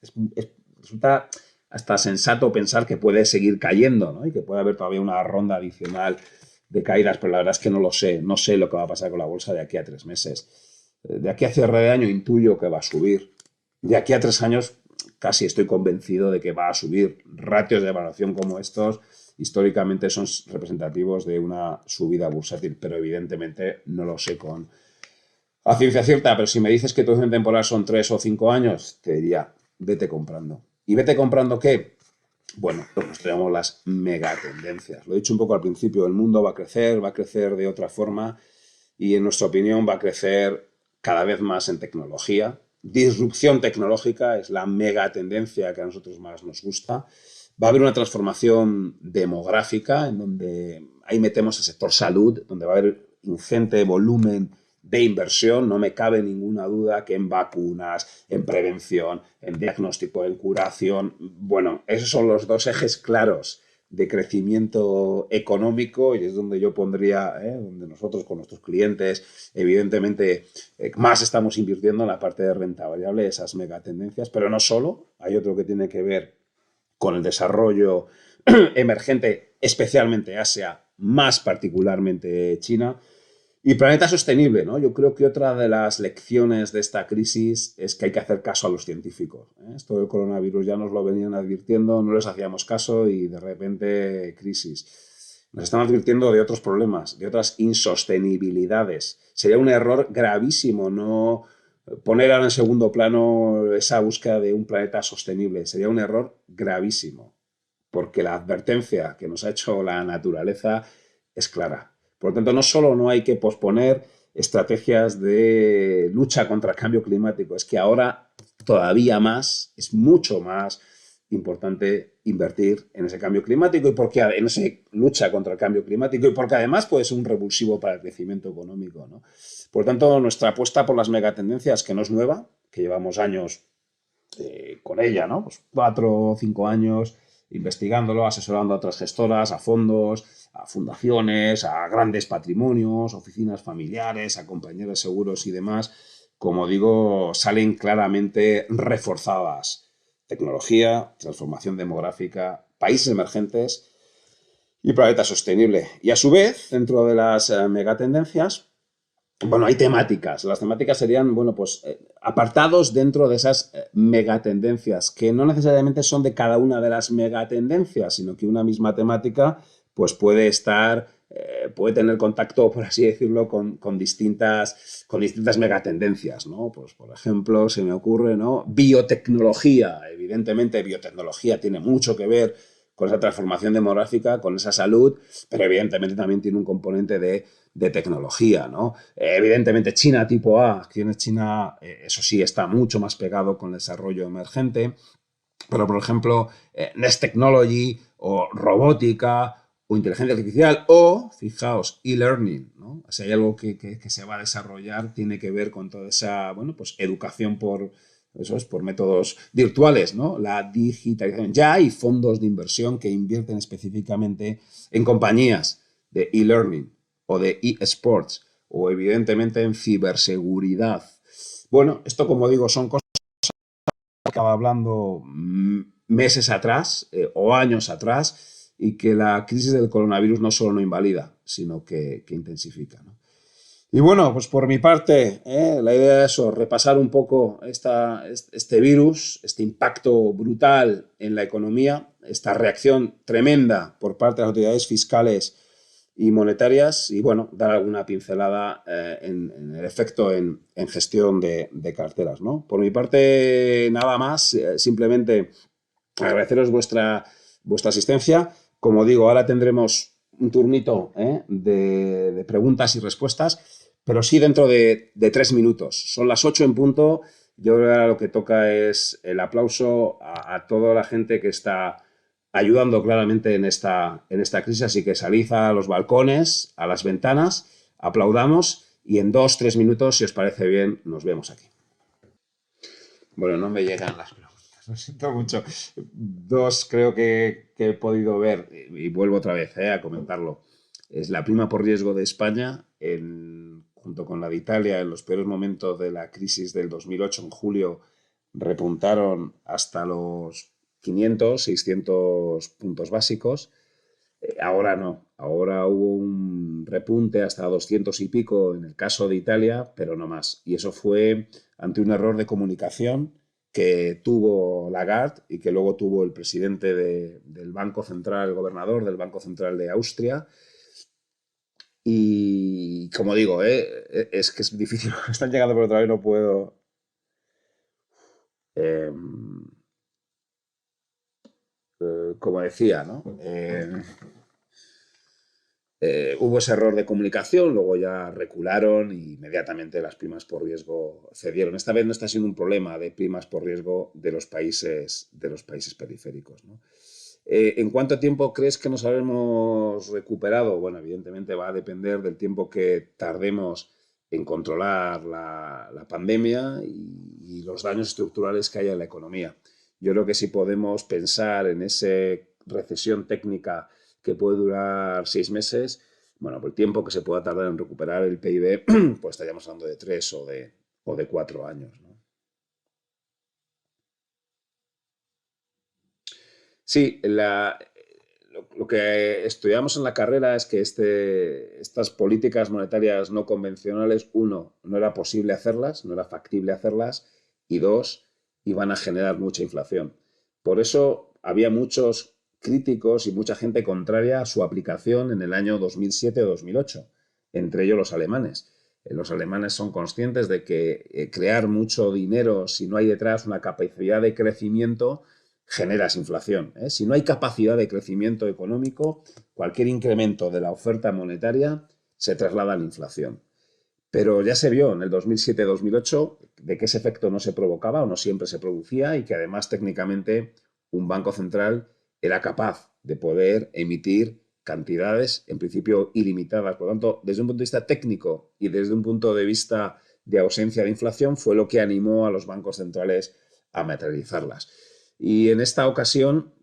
resulta hasta sensato pensar que puede seguir cayendo, ¿no? Y que puede haber todavía una ronda adicional de caídas, pero la verdad es que no lo sé. No sé lo que va a pasar con la bolsa de aquí a 3 meses. De aquí a cierre de año intuyo que va a subir. De aquí a 3 años casi estoy convencido de que va a subir. Ratios de evaluación como estos históricamente son representativos de una subida bursátil, pero evidentemente no lo sé a ciencia cierta, pero si me dices que tu horizonte temporal son 3 o 5 años, te diría, vete comprando. ¿Y vete comprando qué? Bueno, pues nos tenemos las megatendencias. Lo he dicho un poco al principio, el mundo va a crecer de otra forma y en nuestra opinión va a crecer cada vez más en tecnología. Disrupción tecnológica es la megatendencia que a nosotros más nos gusta. Va a haber una transformación demográfica en donde ahí metemos el sector salud, donde va a haber ingente volumen de inversión. No me cabe ninguna duda que en vacunas, en prevención, en diagnóstico, en curación. Bueno, esos son los dos ejes claros de crecimiento económico y es donde yo pondría, donde nosotros con nuestros clientes, evidentemente, más estamos invirtiendo en la parte de renta variable, esas megatendencias, pero no solo, hay otro que tiene que ver con el desarrollo emergente, especialmente Asia, más particularmente China, y planeta sostenible, ¿no? Yo creo que otra de las lecciones de esta crisis es que hay que hacer caso a los científicos, ¿eh? Esto del coronavirus ya nos lo venían advirtiendo, no les hacíamos caso y de repente crisis. Nos están advirtiendo de otros problemas, de otras insostenibilidades. Sería un error gravísimo no poner ahora en segundo plano esa búsqueda de un planeta sostenible. Sería un error gravísimo, porque la advertencia que nos ha hecho la naturaleza es clara. Por lo tanto, no solo no hay que posponer estrategias de lucha contra el cambio climático, es que ahora todavía más, es mucho más importante invertir en ese cambio climático y porque en esa lucha contra el cambio climático y porque además puede ser un revulsivo para el crecimiento económico, ¿no? Por tanto, nuestra apuesta por las megatendencias, que no es nueva, que llevamos años con ella, ¿no? Pues 4 o 5 años investigándolo, asesorando a otras gestoras, a fondos, a fundaciones, a grandes patrimonios, oficinas familiares, a compañías de seguros y demás. Como digo, salen claramente reforzadas. Tecnología, transformación demográfica, países emergentes y planeta sostenible. Y a su vez, dentro de las megatendencias, bueno, hay temáticas. Las temáticas serían, bueno, pues apartados dentro de esas megatendencias, que no necesariamente son de cada una de las megatendencias, sino que una misma temática, pues puede estar, puede tener contacto, por así decirlo, con distintas megatendencias, ¿no? Pues, por ejemplo, se me ocurre, ¿no? Biotecnología. Evidentemente, biotecnología tiene mucho que ver con esa transformación demográfica, con esa salud, pero evidentemente también tiene un componente de tecnología, ¿no? Evidentemente China tipo A, aquí en China, eso sí, está mucho más pegado con el desarrollo emergente, pero por ejemplo, Next Technology o robótica o inteligencia artificial o, fijaos, e-learning, ¿no? O sea, hay algo que se va a desarrollar, tiene que ver con toda esa, bueno, pues educación eso es, por métodos virtuales, ¿no? La digitalización. Ya hay fondos de inversión que invierten específicamente en compañías de e-learning o de e-sports o evidentemente en ciberseguridad. Bueno, esto como digo son cosas que estaba hablando meses atrás o años atrás y que la crisis del coronavirus no solo no invalida, sino que intensifica, ¿no? Y bueno, pues por mi parte, la idea es eso, repasar un poco este virus, este impacto brutal en la economía, esta reacción tremenda por parte de las autoridades fiscales y monetarias y bueno, dar alguna pincelada en el efecto en gestión de carteras, ¿no? Por mi parte, nada más, simplemente agradeceros vuestra asistencia. Como digo, ahora tendremos un turnito de preguntas y respuestas, pero sí dentro de 3 minutos. Son las 8 en punto. Yo creo que ahora lo que toca es el aplauso a toda la gente que está ayudando claramente en esta crisis. Así que salid a los balcones, a las ventanas, aplaudamos y en 2 o 3 minutos, si os parece bien, nos vemos aquí. Bueno, no me llegan las preguntas, lo siento mucho. Dos creo que he podido ver, y vuelvo otra vez a comentarlo. Es la prima por riesgo de España, junto con la de Italia, en los peores momentos de la crisis del 2008, en julio, repuntaron hasta los 500, 600 puntos básicos. Ahora no, ahora hubo un repunte hasta 200 y pico en el caso de Italia, pero no más. Y eso fue ante un error de comunicación que tuvo Lagarde y que luego tuvo el presidente del Banco Central, el gobernador del Banco Central de Austria. Y como digo, es que es difícil, están llegando por otra vez, no puedo. Eh, como decía, ¿no? Hubo ese error de comunicación, luego ya recularon y inmediatamente las primas por riesgo cedieron. Esta vez no está siendo un problema de primas por riesgo de los países periféricos, ¿no? ¿En cuánto tiempo crees que nos habremos recuperado? Bueno, evidentemente va a depender del tiempo que tardemos en controlar la pandemia y los daños estructurales que haya en la economía. Yo creo que si podemos pensar en esa recesión técnica que puede durar 6 meses, bueno, por el tiempo que se pueda tardar en recuperar el PIB, pues estaríamos hablando de 3 o de 4 años, ¿no? Sí, lo que estudiamos en la carrera es que estas políticas monetarias no convencionales, uno, no era posible hacerlas, no era factible hacerlas, y dos, iban a generar mucha inflación. Por eso había muchos críticos y mucha gente contraria a su aplicación en el año 2007 o 2008, entre ellos los alemanes. Los alemanes son conscientes de que crear mucho dinero, si no hay detrás una capacidad de crecimiento, generas inflación. Si no hay capacidad de crecimiento económico, cualquier incremento de la oferta monetaria se traslada a la inflación. Pero ya se vio en el 2007-2008 de que ese efecto no se provocaba o no siempre se producía y que además técnicamente un banco central era capaz de poder emitir cantidades en principio ilimitadas. Por lo tanto, desde un punto de vista técnico y desde un punto de vista de ausencia de inflación fue lo que animó a los bancos centrales a materializarlas. Y en esta ocasión,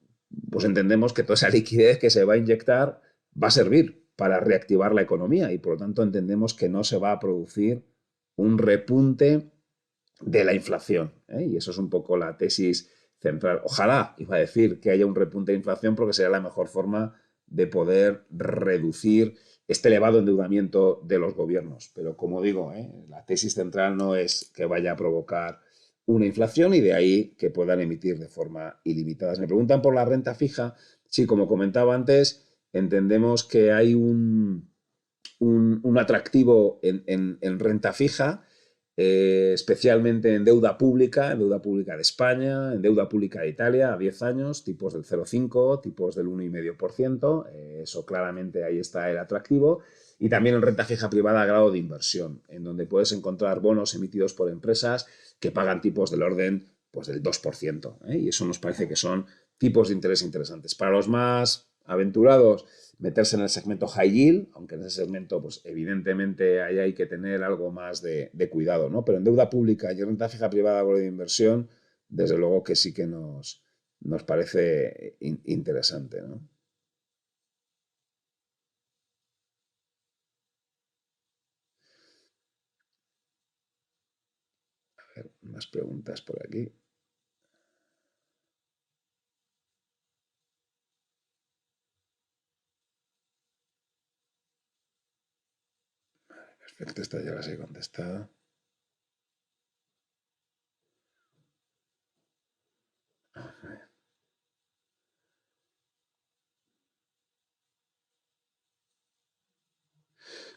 pues entendemos que toda esa liquidez que se va a inyectar va a servir para reactivar la economía y por lo tanto entendemos que no se va a producir un repunte de la inflación. Y eso es un poco la tesis central. Ojalá, iba a decir, que haya un repunte de inflación porque sería la mejor forma de poder reducir este elevado endeudamiento de los gobiernos. Pero como digo, la tesis central no es que vaya a provocar una inflación y de ahí que puedan emitir de forma ilimitada. Me preguntan por la renta fija. Sí, como comentaba antes, entendemos que hay un atractivo en renta fija, especialmente en deuda pública de España, en deuda pública de Italia a 10 años, tipos del 0,5, tipos del 1,5%. Eso claramente ahí está el atractivo. Y también en renta fija privada a grado de inversión, en donde puedes encontrar bonos emitidos por empresas que pagan tipos del orden pues, del 2%. Y eso nos parece que son tipos de interés interesantes. Para los más aventurados, meterse en el segmento high yield, aunque en ese segmento, pues evidentemente ahí hay que tener algo más de cuidado, ¿no? Pero en deuda pública y renta fija privada o de inversión, desde luego que sí que nos parece interesante, ¿no? A ver, más preguntas por aquí. Perfecto, esta ya las he contestado.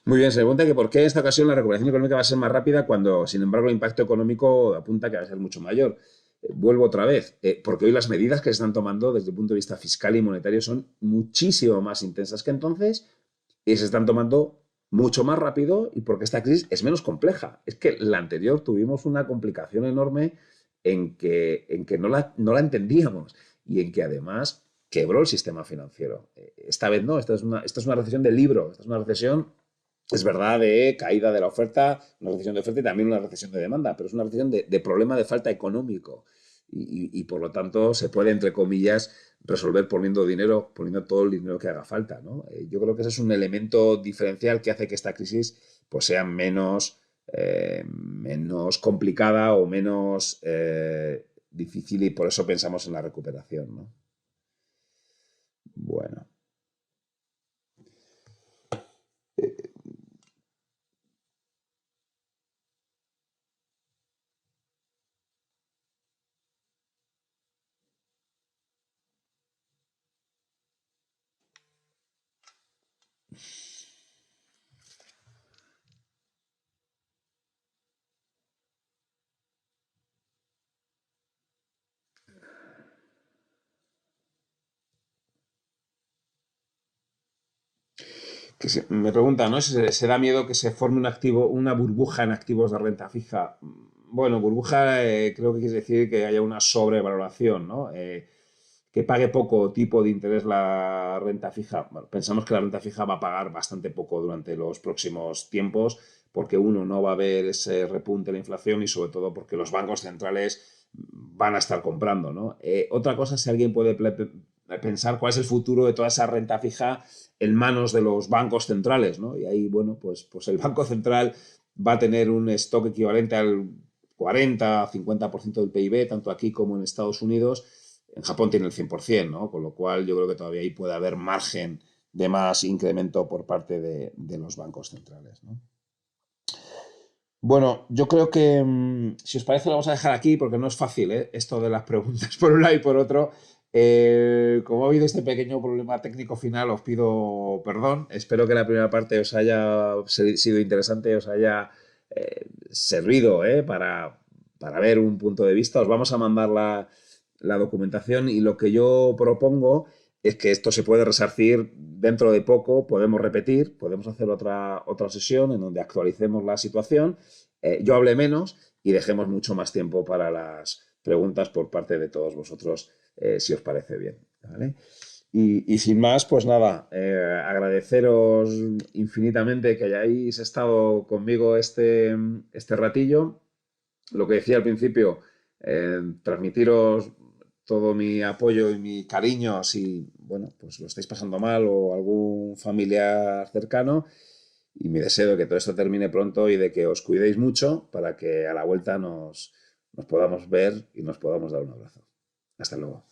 Muy bien, se pregunta que por qué en esta ocasión la recuperación económica va a ser más rápida cuando, sin embargo, el impacto económico apunta que va a ser mucho mayor. Vuelvo otra vez, porque hoy las medidas que se están tomando desde el punto de vista fiscal y monetario son muchísimo más intensas que entonces y se están tomando mucho más rápido y porque esta crisis es menos compleja. Es que la anterior tuvimos una complicación enorme en que no la entendíamos y en que además quebró el sistema financiero. Esta vez no, esta es una recesión de libro, esta es una recesión, es verdad, de caída de la oferta, una recesión de oferta y también una recesión de demanda, pero es una recesión de problema de falta económico. Y por lo tanto se puede, entre comillas, resolver poniendo dinero, poniendo todo el dinero que haga falta, ¿no? Yo creo que ese es un elemento diferencial que hace que esta crisis pues, sea menos complicada o menos difícil y por eso pensamos en la recuperación, ¿no? Bueno. Me pregunta, ¿no? Si se da miedo que se forme un activo, una burbuja en activos de renta fija. Bueno, burbuja creo que quiere decir que haya una sobrevaloración, ¿no? Que pague poco tipo de interés la renta fija. Bueno, pensamos que la renta fija va a pagar bastante poco durante los próximos tiempos porque uno no va a ver ese repunte de la inflación y sobre todo porque los bancos centrales van a estar comprando, ¿no? Otra cosa, si alguien puede pensar cuál es el futuro de toda esa renta fija en manos de los bancos centrales, ¿no? Y ahí, bueno, pues el Banco Central va a tener un stock equivalente al 40-50% del PIB, tanto aquí como en Estados Unidos. En Japón tiene el 100%, ¿no? Con lo cual yo creo que todavía ahí puede haber margen de más incremento por parte de los bancos centrales, ¿no? Bueno, yo creo que si os parece lo vamos a dejar aquí porque no es fácil, ¿eh? Esto de las preguntas por un lado y por otro. Como ha habido este pequeño problema técnico final, os pido perdón. Espero que la primera parte os haya sido interesante, os haya servido para ver un punto de vista. Os vamos a mandar la documentación y lo que yo propongo es que esto se puede resarcir dentro de poco, podemos repetir, podemos hacer otra sesión en donde actualicemos la situación, yo hable menos y dejemos mucho más tiempo para las preguntas por parte de todos vosotros, si os parece bien. ¿Vale? Y sin más, pues nada, agradeceros infinitamente que hayáis estado conmigo este ratillo. Lo que decía al principio, transmitiros todo mi apoyo y mi cariño si, bueno, pues lo estáis pasando mal o algún familiar cercano. Y mi deseo de que todo esto termine pronto y de que os cuidéis mucho para que a la vuelta nos podamos ver y nos podamos dar un abrazo. Hasta luego.